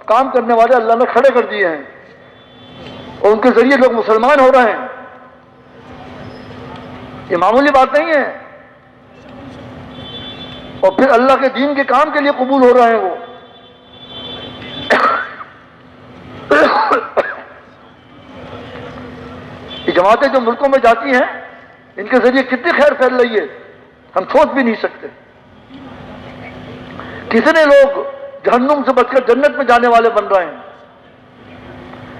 کام کرنے والے اللہ نے کھڑے کر دیے ہیں اور ان کے ذریعے لوگ مسلمان ہو رہے ہیں. یہ معمولی بات نہیں ہے، اور پھر اللہ کے دین کے کام کے لیے قبول ہو رہے ہیں. وہ یہ جماعتیں جو ملکوں میں جاتی ہیں ان کے ذریعے کتنی خیر پھیل رہی ہے ہم سوچ بھی نہیں سکتے. کتنے لوگ جہنم سے بچ کر جنت میں جانے والے بن رہے ہیں.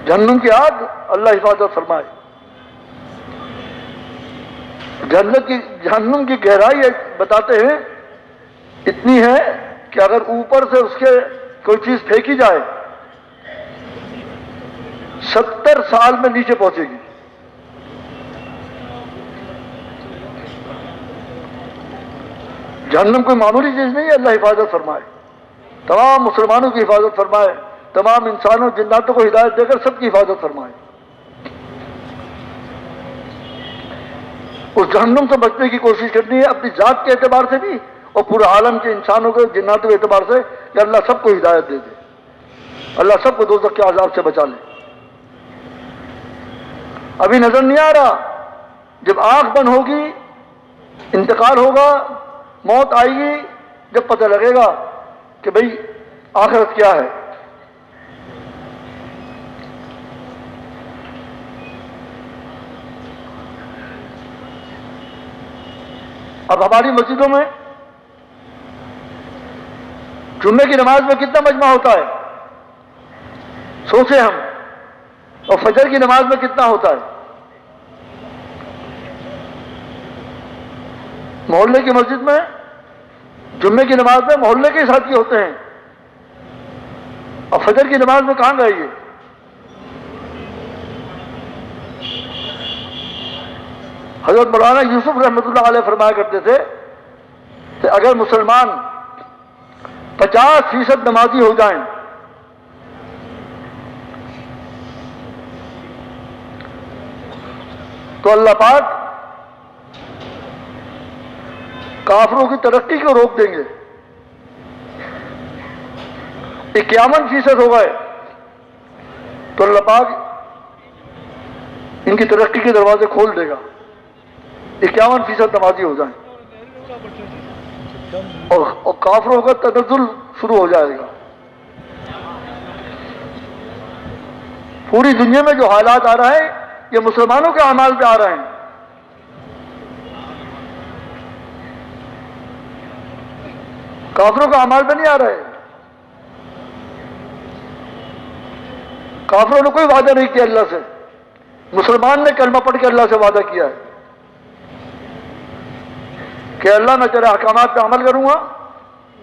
جہنم کی آگ اللہ حفاظت فرمائے. جہنم کی گہرائی بتاتے ہیں اتنی ہے کہ اگر اوپر سے اس کے کوئی چیز پھینکی جائے 70 سال میں نیچے پہنچے گی. جہنم کوئی معمولی چیز نہیں ہے. اللہ حفاظت فرمائے، تمام مسلمانوں کی حفاظت فرمائے، تمام انسانوں جناتوں کو ہدایت دے کر سب کی حفاظت فرمائے. اس جہنم سے بچنے کی کوشش کرنی ہے اپنی ذات کے اعتبار سے بھی اور پورے عالم کے انسانوں کے جناتوں کے اعتبار سے کہ اللہ سب کو ہدایت دے دے، اللہ سب کو دوزخ کے عذاب سے بچا لے. ابھی نظر نہیں آ رہا، جب آنکھ بند ہوگی، انتقال ہوگا، موت آئے گی، جب پتہ لگے گا کہ بھئی آخرت کیا ہے. اب ہماری مسجدوں میں جمعے کی نماز میں کتنا مجمع ہوتا ہے سوچیں ہم، اور فجر کی نماز میں کتنا ہوتا ہے؟ محلے کی مسجد میں جمعے کی نماز میں محلے کے ساتھی ہوتے ہیں، اور فجر کی نماز میں کہاں گئے یہ؟ حضرت مولانا یوسف رحمۃ اللہ علیہ فرمایا کرتے تھے کہ اگر مسلمان 50% نمازی ہو جائیں تو اللہ پاک کافروں کی ترقی کو روک دیں گے۔ 51% ہو گئے تو اللہ پاک ان کی ترقی کے دروازے کھول دے گا، 51% نمازی ہو جائیں، اور کافروں کا تنزل شروع ہو جائے گا۔ پوری دنیا میں جو حالات آ رہے ہیں یہ مسلمانوں کے اعمال پہ آ رہے ہیں۔ کافروں کا اعمال پہ نہیں آ رہے۔ کافروں نے کوئی وعدہ نہیں کیا اللہ سے، مسلمان نے کلمہ پڑھ کے اللہ سے وعدہ کیا ہے کہ اللہ میں تیرے احکامات پہ عمل کروں گا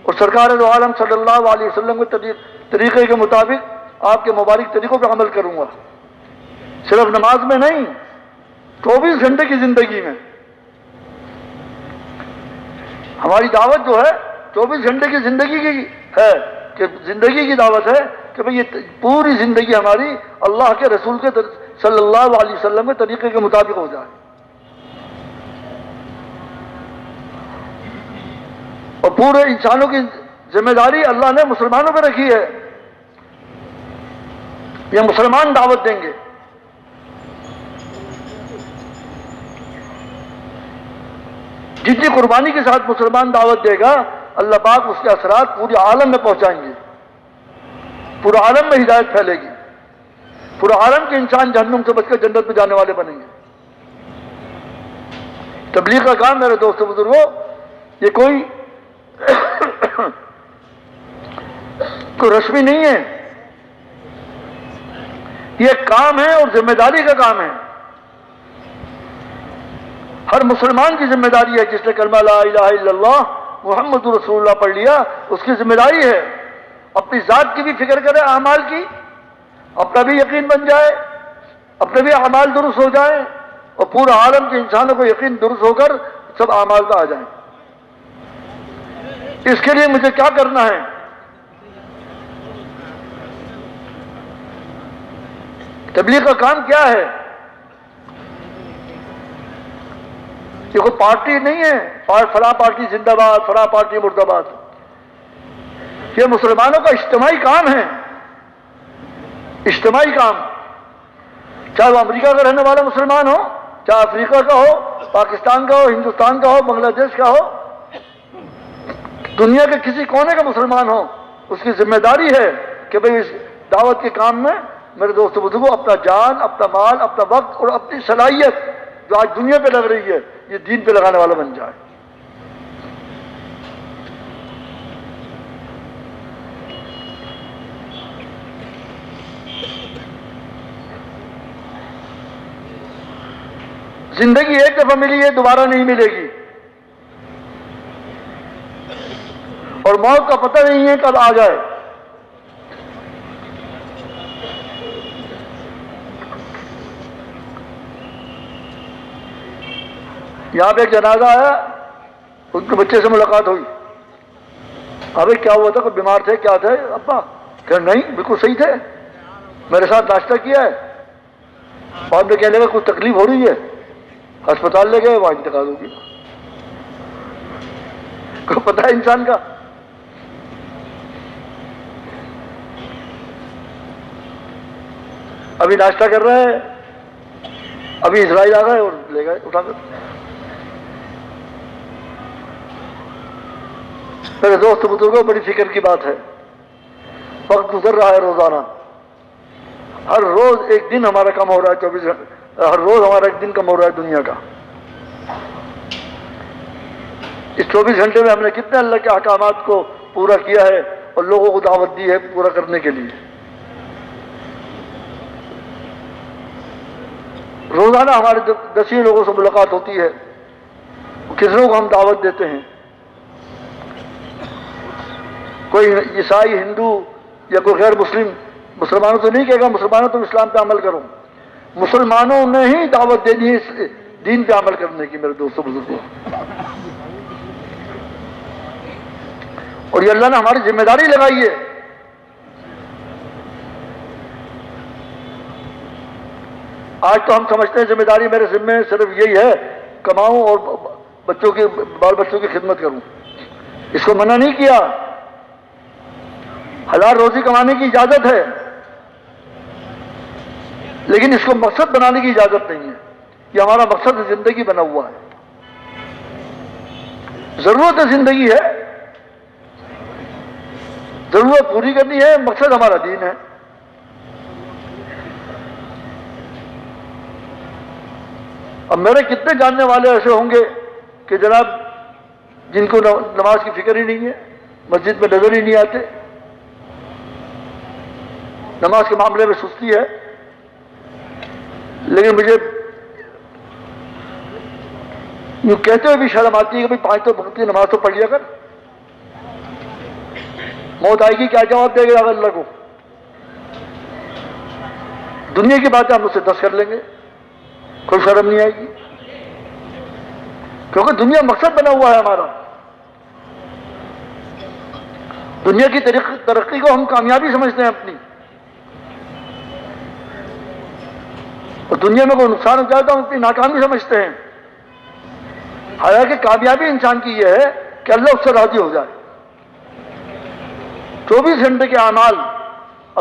اور سرکار دو عالم صلی اللہ علیہ وسلم کے طریقے کے مطابق آپ کے مبارک طریقوں پہ عمل کروں گا، صرف نماز میں نہیں، 24 گھنٹے کی زندگی میں۔ ہماری دعوت جو ہے 24 گھنٹے کی زندگی کی ہے، کہ زندگی کی دعوت ہے کہ بھئی یہ پوری زندگی ہماری اللہ کے رسول کے صلی اللہ علیہ وسلم کے طریقے کے مطابق ہو جائے۔ اور پورے انسانوں کی ذمہ داری اللہ نے مسلمانوں پہ رکھی ہے، یہ مسلمان دعوت دیں گے۔ جتنی قربانی کے ساتھ مسلمان دعوت دے گا اللہ پاک اس کے اثرات پورے عالم میں پہنچائیں گے، پورے عالم میں ہدایت پھیلے گی، پورے عالم کے انسان جہنم سے بچ کر جنت میں جانے والے بنیں گے۔ تبلیغ کا کام میرے دوستوں بزرگوں یہ کوئی رسمی نہیں ہے، یہ ایک کام ہے اور ذمہ داری کا کام ہے۔ ہر مسلمان کی ذمہ داری ہے، جس نے کلمہ لا الہ الا اللہ محمد رسول اللہ پڑھ لیا اس کی ذمہ داری ہے اپنی ذات کی بھی فکر کرے، اعمال کی، اپنا بھی یقین بن جائے، اپنے بھی اعمال درست ہو جائیں، اور پورا عالم کے انسانوں کو یقین درست ہو کر سب اعمال پہ آ جائیں۔ اس کے لیے مجھے کیا کرنا ہے؟ تبلیغ کا کام کیا ہے؟ یہ کوئی پارٹی نہیں ہے، فلاں پارٹی زندہ باد، فلاں پارٹی مرد آباد۔ یہ مسلمانوں کا اجتماعی کام ہے، اجتماعی کام، چاہے وہ امریکہ کا رہنے والا مسلمان ہو، چاہے افریقہ کا ہو، پاکستان کا ہو، ہندوستان کا ہو، بنگلہ دیش کا ہو، دنیا کے کسی کونے کا مسلمان ہو، اس کی ذمہ داری ہے کہ بھئی اس دعوت کے کام میں میرے دوستو بزرگوں اپنا جان، اپنا مال، اپنا وقت اور اپنی صلاحیت جو آج دنیا پہ لگ رہی ہے یہ دین پہ لگانے والا بن جائے۔ زندگی ایک دفعہ ملی ہے، دوبارہ نہیں ملے گی، اور موت کا پتہ نہیں ہے کب آ جائے۔ یہاں پہ ایک جنازہ آیا، ان کے بچے سے ملاقات ہوئی، ابھی کیا ہوا تھا، کوئی بیمار تھے کیا تھے ابا؟ کہ نہیں بالکل صحیح تھے، میرے ساتھ ناشتہ کیا ہے، بعد میں کہنے لگا کچھ تکلیف ہو رہی ہے، ہسپتال لے گئے، وہاں انتقال ہو گیا۔ کو پتہ ہے انسان کا ابھی ناشتہ کر رہے ہیں، ابھی اسرائیل آ گئے اور لے گئے اٹھا کر۔ میرے دوست بزرگوں بڑی فکر کی بات ہے، وقت گزر رہا ہے روزانہ، ہر روز ایک دن ہمارا کم ہو رہا ہے، 24 گھنٹے ہر روز ہمارا ایک دن کم ہو رہا ہے دنیا کا۔ اس 24 گھنٹے میں ہم نے کتنے اللہ کے احکامات کو پورا کیا ہے اور لوگوں کو دعوت دی ہے پورا کرنے کے لیے. روزانہ ہمارے 10 لوگوں سے ملاقات ہوتی ہے. کتنوں کو ہم دعوت دیتے ہیں. کوئی عیسائی، ہندو یا کوئی غیر مسلم مسلمانوں تو نہیں کہے گا مسلمانوں تم اسلام پہ عمل کرو. مسلمانوں نے ہی دعوت دینی ہے اس دین پہ عمل کرنے کی میرے دوستوں بزرگوں. اور یہ اللہ نے ہماری ذمہ داری لگائی ہے. آج تو ہم سمجھتے ہیں ذمہ داری میرے ذمہ صرف یہی ہے کماؤں اور بال بچوں کی خدمت کروں. اس کو منع نہیں کیا. حلال روزی کمانے کی اجازت ہے، لیکن اس کو مقصد بنانے کی اجازت نہیں ہے. یہ ہمارا مقصد زندگی بنا ہوا ہے. ضرورت زندگی ہے، ضرورت پوری کرنی ہے، مقصد ہمارا دین ہے. اب میرے کتنے جاننے والے ایسے ہوں گے کہ جناب جن کو نماز کی فکر ہی نہیں ہے، مسجد میں نظر ہی نہیں آتے، نماز کے معاملے میں سستی ہے. لیکن مجھے یوں کہتے ہوئے بھی شرم آتی ہے کہ بھائی 5 وقت کی نماز تو پڑھ لیا کر. موت آئے گی کیا جواب دے گا اللہ کو؟ دنیا کی باتیں ہم اس سے 10 کر لیں گے، کوئی شرم نہیں آئے گی، کیونکہ دنیا مقصد بنا ہوا ہے ہمارا. دنیا کی ترقی کو ہم کامیابی سمجھتے ہیں اپنی، اور دنیا میں کوئی نقصان ہو جائے تو ہم اپنی ناکامی سمجھتے ہیں. حالانکہ کامیابی انسان کی یہ ہے کہ اللہ اس سے راضی ہو جائے. 24 گھنٹے کے اعمال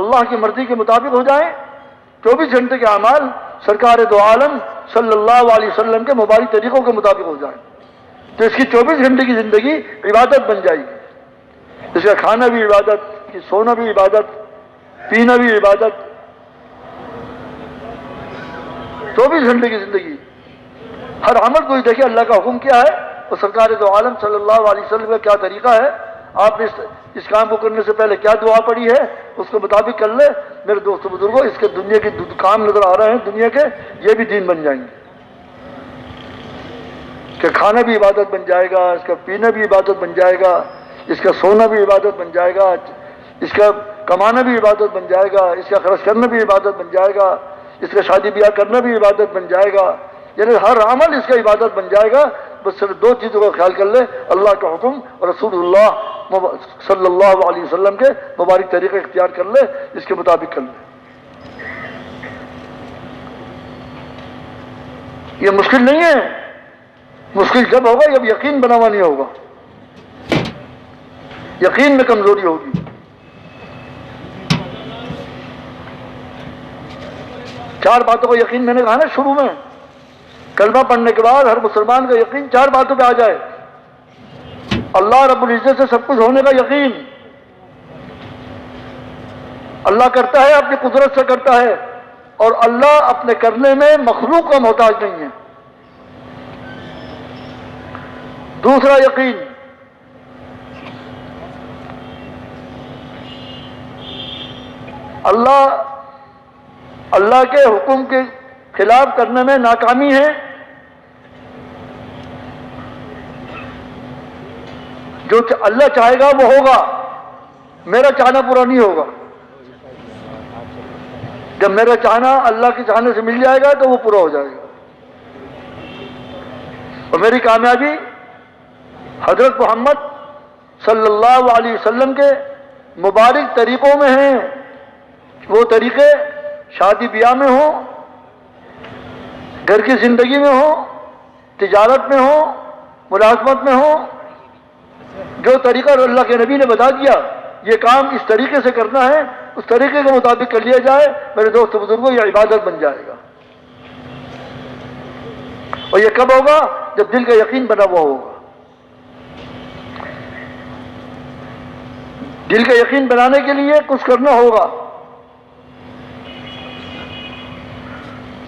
اللہ کی مرضی کے مطابق ہو جائیں، 24 گھنٹے کے اعمال سرکار دو عالم صلی اللہ علیہ وسلم کے مبارک طریقوں کے مطابق ہو جائیں، تو اس کی 24 گھنٹے کی زندگی عبادت بن جائے گی. اس کا کھانا بھی عبادت، سونا بھی عبادت، پینا بھی عبادت. 24 گھنٹے کی زندگی ہر عمل کو دیکھیں اللہ کا حکم کیا ہے اور سرکار دو عالم صلی اللہ علیہ وسلم کا کیا طریقہ ہے. آپ نے اس کام کو کرنے سے پہلے کیا دعا پڑھی ہے اس کے مطابق کر لے. میرے دوستو بزرگوں، اس کے دنیا کے کام نظر آ رہے ہیں دنیا کے، یہ بھی دین بن جائیں گے. کہ کھانا بھی عبادت بن جائے گا، اس کا پینا بھی عبادت بن جائے گا، اس کا سونا بھی عبادت بن جائے گا، اس کا کمانا بھی عبادت بن جائے گا، اس کا خرچ کرنا بھی عبادت بن جائے گا، اس کا شادی بیاہ کرنا بھی عبادت بن جائے گا. یعنی ہر عمل اس کا عبادت بن جائے گا. بس صرف 2 چیزوں کا خیال کر لے، اللہ کا حکم اور رسول اللہ صلی اللہ علیہ وسلم کے مبارک طریقے اختیار کر لے، اس کے مطابق کر لے. یہ مشکل نہیں ہے. مشکل جب ہوگا جب یقین بنا ہوا نہیں ہوگا، یقین میں کمزوری ہوگی. چار باتوں کا یقین میں نے کہا نا شروع میں، کلمہ پڑھنے کے بعد ہر مسلمان کا یقین 4 باتوں پہ آ جائے. اللہ رب العزت سے سب کچھ ہونے کا یقین. اللہ کرتا ہے اپنی قدرت سے کرتا ہے، اور اللہ اپنے کرنے میں مخلوق کا محتاج نہیں ہے. دوسرا یقین، اللہ کے حکم کے خلاف کرنے میں ناکامی ہے. جو اللہ چاہے گا وہ ہوگا، میرا چاہنا پورا نہیں ہوگا. جب میرا چاہنا اللہ کے چاہنے سے مل جائے گا تو وہ پورا ہو جائے گا. اور میری کامیابی حضرت محمد صلی اللہ علیہ وسلم کے مبارک طریقوں میں ہیں. وہ طریقے شادی بیاہ میں ہوں، گھر کی زندگی میں ہوں، تجارت میں ہوں، ملازمت میں ہوں. جو طریقہ اللہ کے نبی نے بتا دیا یہ کام اس طریقے سے کرنا ہے، اس طریقے کے مطابق کر لیا جائے، میرے دوست بزرگوں یہ عبادت بن جائے گا. اور یہ کب ہوگا؟ جب دل کا یقین بنا ہوا ہوگا. دل کا یقین بنانے کے لیے کچھ کرنا ہوگا،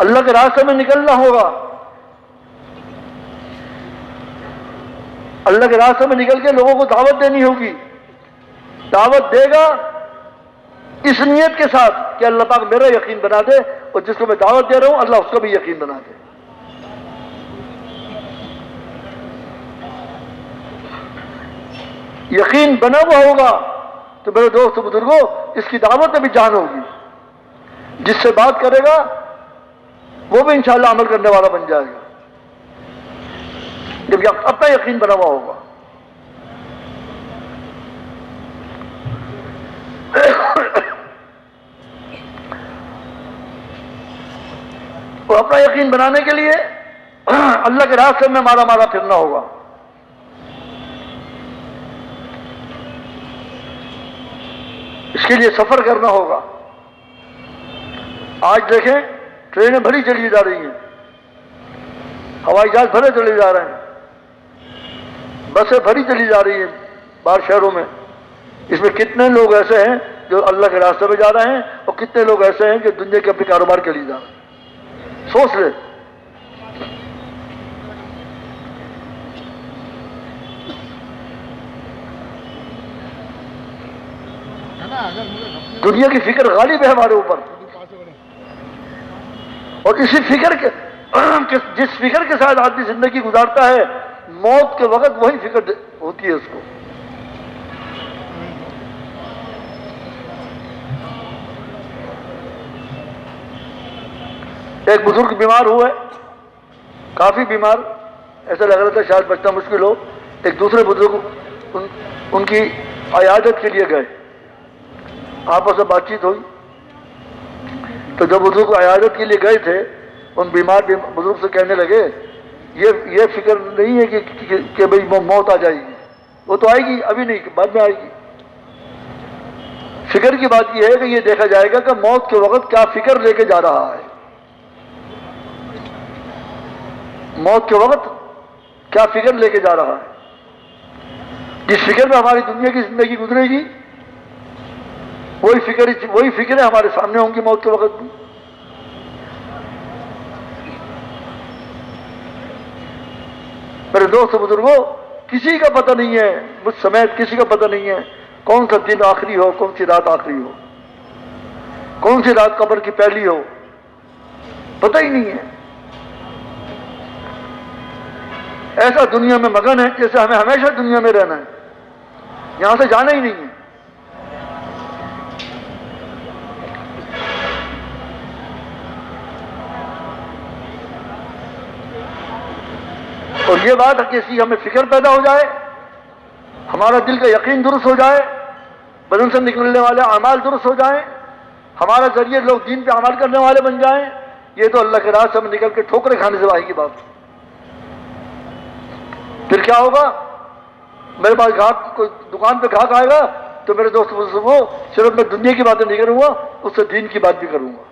اللہ کے راستے میں نکلنا ہوگا. اللہ کے راستے میں نکل کے لوگوں کو دعوت دینی ہوگی. دعوت دے گا اس نیت کے ساتھ کہ اللہ پاک میرا یقین بنا دے، اور جس کو میں دعوت دے رہا ہوں اللہ اس کو بھی یقین بنا دے۔ یقین بنا ہوا ہوگا تو میرے دوست بزرگوں اس کی دعوت میں بھی جان ہوگی، جس سے بات کرے گا وہ بھی انشاءاللہ عمل کرنے والا بن جائے گا، جبکہ اپنا یقین بنا ہوا ہوگا۔ تو اپنا یقین بنانے کے لیے اللہ کے راستے میں مارا مارا پھرنا ہوگا۔ اس کے لیے سفر کرنا ہوگا۔ آج دیکھیں ٹرینیں بھری چلی جا رہی ہیں، ہوائی جہاز بھرے چلے جا رہے ہیں، بسیں بھری چلی جا رہی ہیں باہر شہروں میں۔ اس میں کتنے لوگ ایسے ہیں جو اللہ کے راستے میں جا رہے ہیں، اور کتنے لوگ ایسے ہیں جو دنیا کے اپنے کاروبار کے لیے جا رہے ہیں۔ سوچ لے، دنیا کی فکر غالب ہے ہمارے اوپر، اور اسی فکر کے جس فکر کے ساتھ آدمی زندگی گزارتا ہے، موت کے وقت وہی فکر ہوتی ہے اس کو۔ ایک بزرگ بیمار ہوئے، کافی بیمار، ایسا لگ رہا تھا شاید بچنا مشکل ہو۔ ایک دوسرے بزرگ ان کی عیادت کے لیے گئے، آپس میں بات چیت ہوئی، تو جو بزرگ عیادت کے لیے گئے تھے ان بیمار بزرگ سے کہنے لگے یہ فکر نہیں ہے کہ بھئی موت آ جائے گی، وہ تو آئے گی، ابھی نہیں، بعد میں آئے گی۔ فکر کی بات یہ ہے کہ یہ دیکھا جائے گا کہ موت کے وقت کیا فکر لے کے جا رہا ہے، موت کے وقت کیا فکر لے کے جا رہا ہے۔ جس فکر میں ہماری دنیا کی زندگی گزرے گی وہی فکریں ہمارے سامنے ہوں گی موت کے وقت بھی۔ میرے دوست بزرگوں، کسی کا پتہ نہیں ہے، مجھ سمیت کسی کا پتہ نہیں ہے کون سا دن آخری ہو، کون سی رات آخری ہو، کون سی رات قبر کی پہلی ہو، پتہ ہی نہیں ہے۔ ایسا دنیا میں مگن ہے جیسے ہمیں ہمیشہ دنیا میں رہنا ہے، یہاں سے جانا ہی نہیں ہے۔ اور یہ بات ہے کہ اس کی ہمیں فکر پیدا ہو جائے، ہمارا دل کا یقین درست ہو جائے، بدن سے نکلنے والے اعمال درست ہو جائیں، ہمارا ذریعے لوگ دین پہ عمل کرنے والے بن جائیں، یہ تو اللہ کے راستے میں نکل کے ٹھوکریں کھانے سے باہر کی بات ہے۔ پھر کیا ہوگا؟ میرے پاس گاہک کوئی دکان پہ گاہک آئے گا تو میرے دوست وہ صرف میں دنیا کی باتیں نہیں کروں گا، اس سے دین کی بات بھی کروں گا۔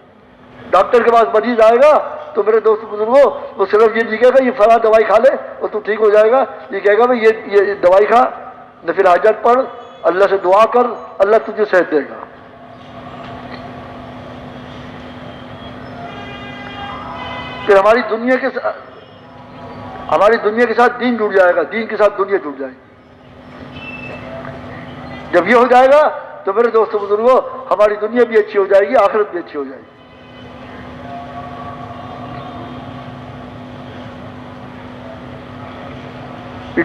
ڈاکٹر کے پاس مریض آئے گا تو میرے دوست بزرگوں وہ صرف یہ نہیں کہے گا یہ فلاں دوائی کھا لے اور تو ٹھیک ہو جائے گا، یہ کہے گا بھائی یہ دوائی کھا، نفل حاجت پڑھ، اللہ سے دعا کر، اللہ تجھے صحت دے گا۔ پھر ہماری دنیا کے ساتھ دین جڑ جائے گا، دین کے ساتھ دنیا جڑ جائے گی۔ جب یہ ہو جائے گا تو میرے دوست بزرگوں ہماری دنیا بھی اچھی ہو جائے گی، آخرت بھی اچھی ہو جائے گی۔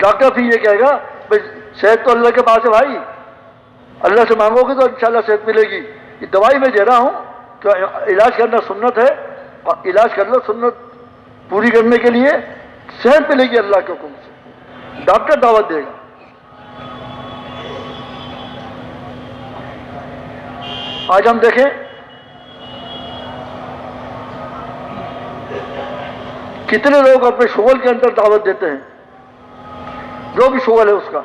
ڈاکٹر پھر یہ کہے گا بھائی صحت تو اللہ کے پاس ہے بھائی، اللہ سے مانگو گے تو انشاءاللہ صحت ملے گی، یہ دوائی میں دے رہا ہوں کہ علاج کرنا سنت ہے، علاج کر لو، سنت پوری کرنے کے لیے صحت ملے گی اللہ کے حکم سے، ڈاکٹر دعوت دے گا۔ آج ہم دیکھیں کتنے لوگ اپنے شغل کے اندر دعوت دیتے ہیں، جو بھی شغل ہے اس کا،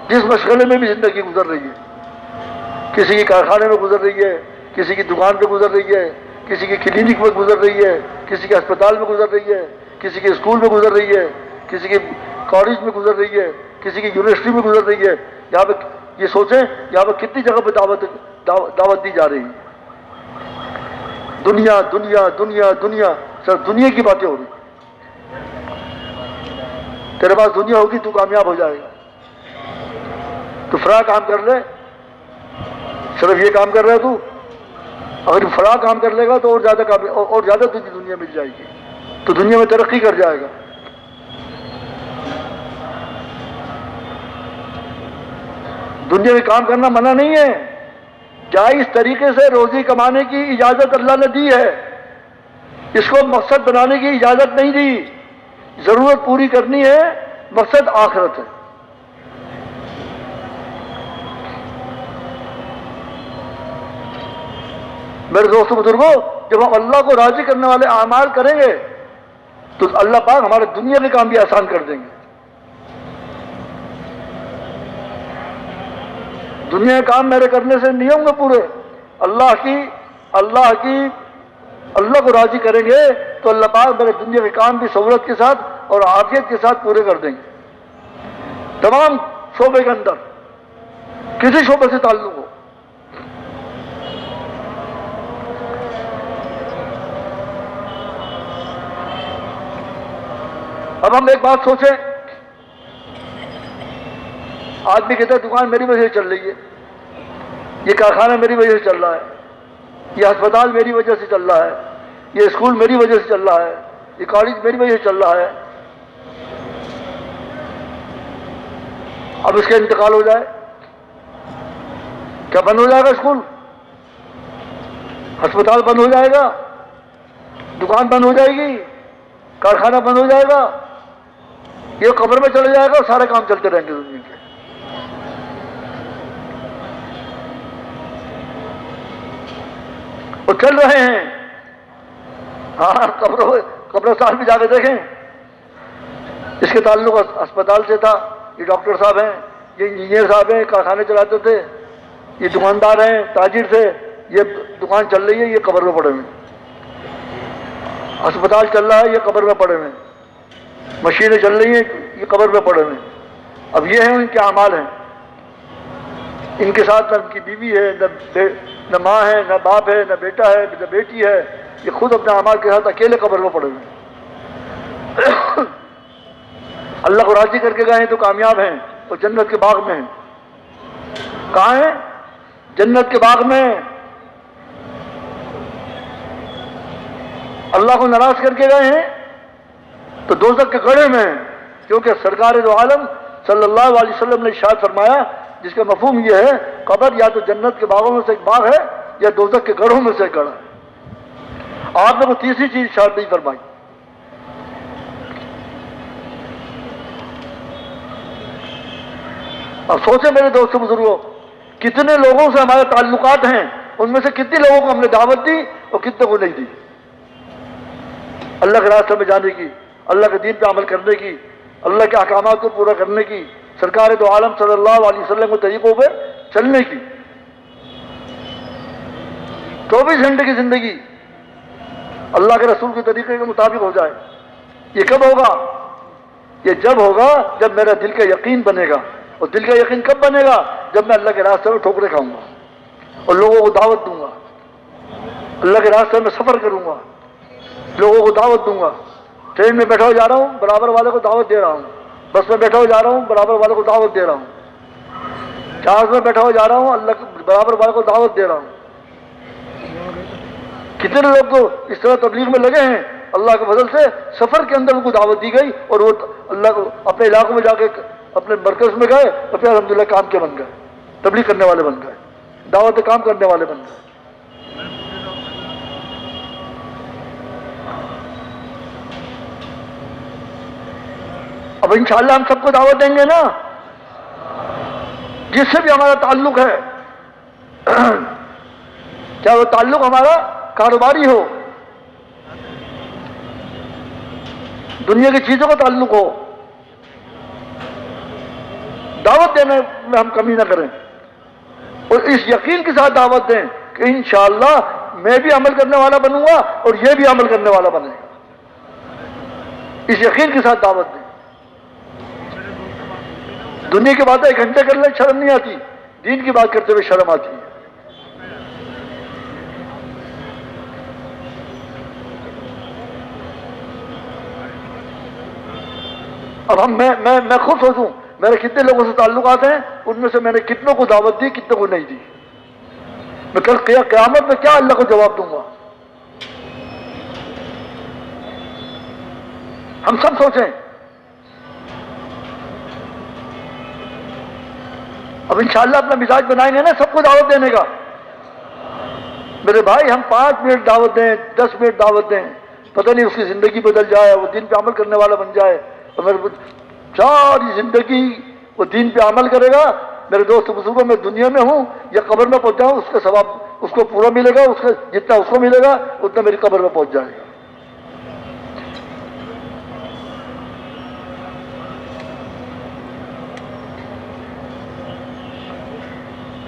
جس مشغلے میں بھی زندگی گزر رہی ہے، کسی کی کارخانے میں گزر رہی ہے، کسی کی دکان پہ گزر رہی ہے، کسی کی کلینک میں گزر رہی ہے، کسی کے اسپتال میں گزر رہی ہے، کسی کے اسکول میں گزر رہی ہے، کسی کے کالج میں گزر رہی ہے، کسی کی یونیورسٹی میں گزر رہی ہے۔ یہاں پہ یہ سوچیں یہاں پہ کتنی جگہ پہ دعوت دی جا رہی ہے۔ دنیا دنیا دنیا دنیا، صرف دنیا کی باتیں ہو رہی۔ تیرے پاس دنیا ہوگی تو کامیاب ہو جائے گا، تو فرا کام کر لے، صرف یہ کام کر رہا ہے تو، اگر فلاں کام کر لے گا تو اور زیادہ تجھے دنیا مل جائے گی، تو دنیا میں ترقی کر جائے گا۔ دنیا میں کام کرنا منع نہیں ہے، جائز طریقے سے روزی کمانے کی اجازت اللہ نے دی ہے، اس کو مقصد بنانے کی اجازت نہیں دی۔ ضرورت پوری کرنی ہے، مقصد آخرت ہے۔ میرے دوستوں بزرگوں، جب ہم اللہ کو راضی کرنے والے اعمال کریں گے تو اللہ پاک ہمارے دنیا کے کام بھی آسان کر دیں گے۔ دنیا کے کام میرے کرنے سے نہیں ہوں گے پورے، اللہ کو راضی کریں گے تو اللہ پاک میرے دنیا کے کام بھی سہولت کے ساتھ اور عافیت کے ساتھ پورے کر دیں گے، تمام شعبے کے اندر، کسی شعبے سے تعلق ہو۔ اب ہم ایک بات سوچیں، آدمی کہتا ہے دکان میری وجہ سے چل رہی ہے، یہ کارخانہ میری وجہ سے چل رہا ہے، یہ ہسپتال میری وجہ سے چل رہا ہے، یہ اسکول میری وجہ سے چل رہا ہے، یہ کالج میری وجہ سے چل رہا ہے۔ اب اس کا انتقال ہو جائے، کیا بند ہو جائے گا؟ اسکول، ہسپتال بند ہو جائے گا، دکان بند ہو جائے گی، کارخانہ بند ہو جائے گا، یہ قبر میں چلے جائے گا اور سارے کام چلتے رہیں گے دنیا کے۔ وہ چل رہے ہیں، ہاں، قبرستان بھی جا کے دیکھیں، اس کے تعلق اسپتال سے تھا، یہ ڈاکٹر صاحب ہیں، یہ انجینئر صاحب ہیں، کارخانے چلاتے تھے، یہ دکاندار ہیں، تاجر تھے، یہ دکان چل رہی ہے، یہ قبر میں پڑے ہوئے، اسپتال چل رہا ہے، یہ قبر میں پڑے ہوئے، مشینیں چل رہی ہیں، یہ قبر میں پڑے ہوئے۔ اب یہ ہیں ان کے اعمال ہیں، ان کے ساتھ نہ ان کی بیوی ہے، نہ ماں ہے، نہ باپ ہے، نہ بیٹا ہے، نہ بیٹی ہے، یہ خود اپنے اعمال کے ساتھ اکیلے قبر میں پڑے ہوئے ہیں۔ اللہ کو راضی کر کے گئے ہیں تو کامیاب ہیں، اور جنت کے باغ میں ہیں۔ کہاں ہیں؟ جنت کے باغ میں۔ اللہ کو ناراض کر کے گئے ہیں تو دوزخ کے گڑھے میں ہیں، کیونکہ سرکار دو عالم صلی اللہ علیہ وسلم نے ارشاد فرمایا، جس کا مفہوم یہ ہے، قبر یا تو جنت کے باغوں میں سے ایک باغ ہے یا دوزخ کے گڑھوں میں سے ایک گڑھا ہے۔ آپ نے کوئی تیسری چیز ارشاد نہیں فرمائی۔ اب سوچیں میرے دوستوں بزرگوں، کتنے لوگوں سے ہمارے تعلقات ہیں، ان میں سے کتنے لوگوں کو ہم نے دعوت دی اور کتنے کو نہیں دی، اللہ کے راستے میں جانے کی، اللہ کے دین پہ عمل کرنے کی، اللہ کے احکامات کو پورا کرنے کی، سرکار دو عالم صلی اللہ علیہ وسلم کے طریقوں پہ چلنے کی۔ 24 گھنٹے کی زندگی اللہ کے رسول کے طریقے کے مطابق ہو جائے۔ یہ کب ہوگا؟ یہ جب ہوگا جب میرا دل کا یقین بنے گا۔ اور دل کا یقین کب بنے گا؟ جب میں اللہ کے راستے میں ٹھوکریں کھاؤں گا اور لوگوں کو دعوت دوں گا، اللہ کے راستے میں سفر کروں گا، لوگوں کو دعوت دوں گا۔ ٹرین میں بیٹھا ہو جا رہا ہوں، برابر والے کو دعوت دے رہا ہوں، بس میں بیٹھا ہو جا رہا ہوں، برابر والے کو دعوت دے رہا ہوں، جہاز میں بیٹھا ہو جا رہا ہوں، اللہ کے برابر والے کو دعوت دے رہا ہوں۔ کتنے لوگ تو اس طرح تبلیغ میں لگے ہیں، اللہ کے فضل سے سفر کے اندر ان کو دعوت دی گئی اور وہ اللہ کو اپنے علاقوں میں جا کے اپنے مرکز میں گئے اور پھر الحمدللہ کام کے بن گئے، تبلیغ کرنے والے بن گئے، دعوت کام کرنے والے بن گئے۔ اب انشاءاللہ ہم سب کو دعوت دیں گے نا، جس سے بھی ہمارا تعلق ہے، چاہے وہ تعلق ہمارا کاروباری ہو، دنیا کی چیزوں کا تعلق ہو، دعوت دینے میں ہم کمی نہ کریں اور اس یقین کے ساتھ دعوت دیں کہ انشاءاللہ میں بھی عمل کرنے والا بنوں گا اور یہ بھی عمل کرنے والا بنے گا۔ اس یقین کے ساتھ دعوت دیں۔ دنیا کی باتیں 1 گھنٹے کر لیں شرم نہیں آتی، دین کی بات کرتے ہوئے شرم آتی ہے۔ اب میں خود سوچوں میرے کتنے لوگوں سے تعلقات ہیں، ان میں سے میں نے کتنوں کو دعوت دی، کتنے کو نہیں دی۔ میں کل قیامت میں کیا اللہ کو جواب دوں گا؟ ہم سب سوچیں. اب انشاءاللہ اپنا مزاج بنائیں گے نا سب کو دعوت دینے کا. میرے بھائی ہم 5 منٹ دعوت دیں، 10 منٹ دعوت دیں، پتہ نہیں اس کی زندگی بدل جائے، وہ دین پہ عمل کرنے والا بن جائے، اور میرے ساری زندگی وہ دین پہ عمل کرے گا. میرے دوست بزرگوں، میں دنیا میں ہوں یا قبر میں پہنچ جاؤں، اس کا ثواب اس کو پورا ملے گا، اس کا جتنا اس کو ملے گا اتنا میری قبر میں پہنچ جائے گا.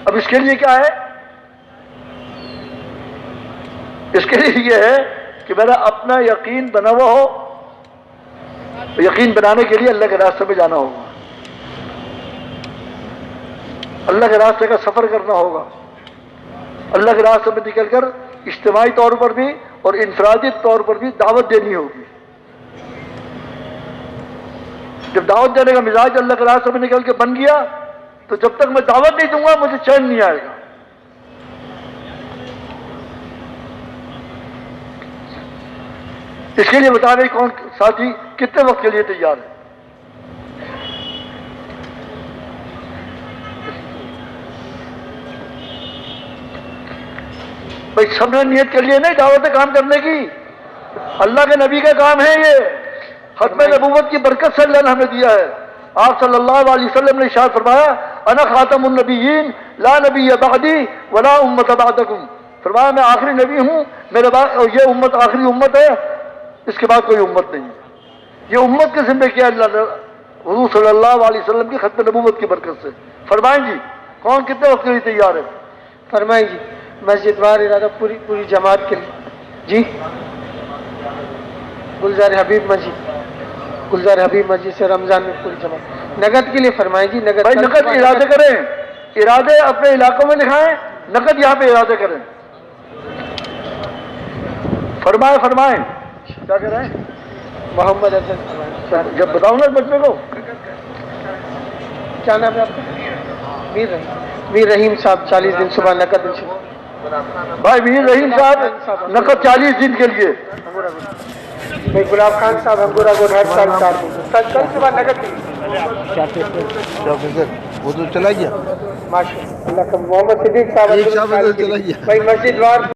اب اس کے لیے کیا ہے؟ اس کے لیے یہ ہے کہ میرا اپنا یقین بنا ہوا ہو. یقین بنانے کے لیے اللہ کے راستے میں جانا ہوگا، اللہ کے راستے کا سفر کرنا ہوگا. اللہ کے راستے میں نکل کر اجتماعی طور پر بھی اور انفرادی طور پر بھی دعوت دینی ہوگی. جب دعوت دینے کا مزاج اللہ کے راستے میں نکل کے بن گیا تو جب تک میں دعوت نہیں دوں گا مجھے چین نہیں آئے گا. اس کے لیے بتا رہے کون ساتھی کتنے وقت کے لیے تیار ہے؟ بھائی سب نے نیت کے لیے نہیں دعوت کام کرنے کی، اللہ کے نبی کا کام ہے یہ. ختم نبوت کی برکت سے اللہ نے ہمیں دیا ہے. آپ صلی اللہ علیہ وسلم نے ارشاد فرمایا انا خاتم النبیین لا نبی بعدی ولا امت بعدکم. فرمایا میں آخری نبی ہوں، میرے بعد اور یہ امت آخری امت ہے، اس کے بعد کوئی امت نہیں. یہ امت کے ذمہ کیا اللہ نے حضور صلی اللہ علیہ وسلم کی ختم نبوت کی برکت سے. فرمائیں جی کون کتنے وقت کے لیے تیار ہے؟ فرمائیں جی. مسجد وار ارادہ پوری جماعت کے لیے. جی گلزار حبیب مسجد سے رمضان میں پوری جماعت. نقد کے لیے فرمائیں جی. نقد بھائی نقد ارادے کریں، ارادے اپنے علاقوں میں لکھائیں، نقد یہاں پہ ارادے کریں. فرمائیں کیا کہہ رہے ہیں؟ محمد حسن. جب بتاؤں نا بچے کو کیا نام ہے آپ کا؟ میر رحیم صاحب 40 دن صبح نقد. بھائی میر رحیم صاحب نقد 40 دن کے لیے. بھائی گلاب خان صاحب انگورا گوڑ ہر سال 4 دن کل صبح نقد. وہ تو چلا گیا ماشاء اللہ. محمد صدیق صاحب چلا گیا. بھائی مسجد وار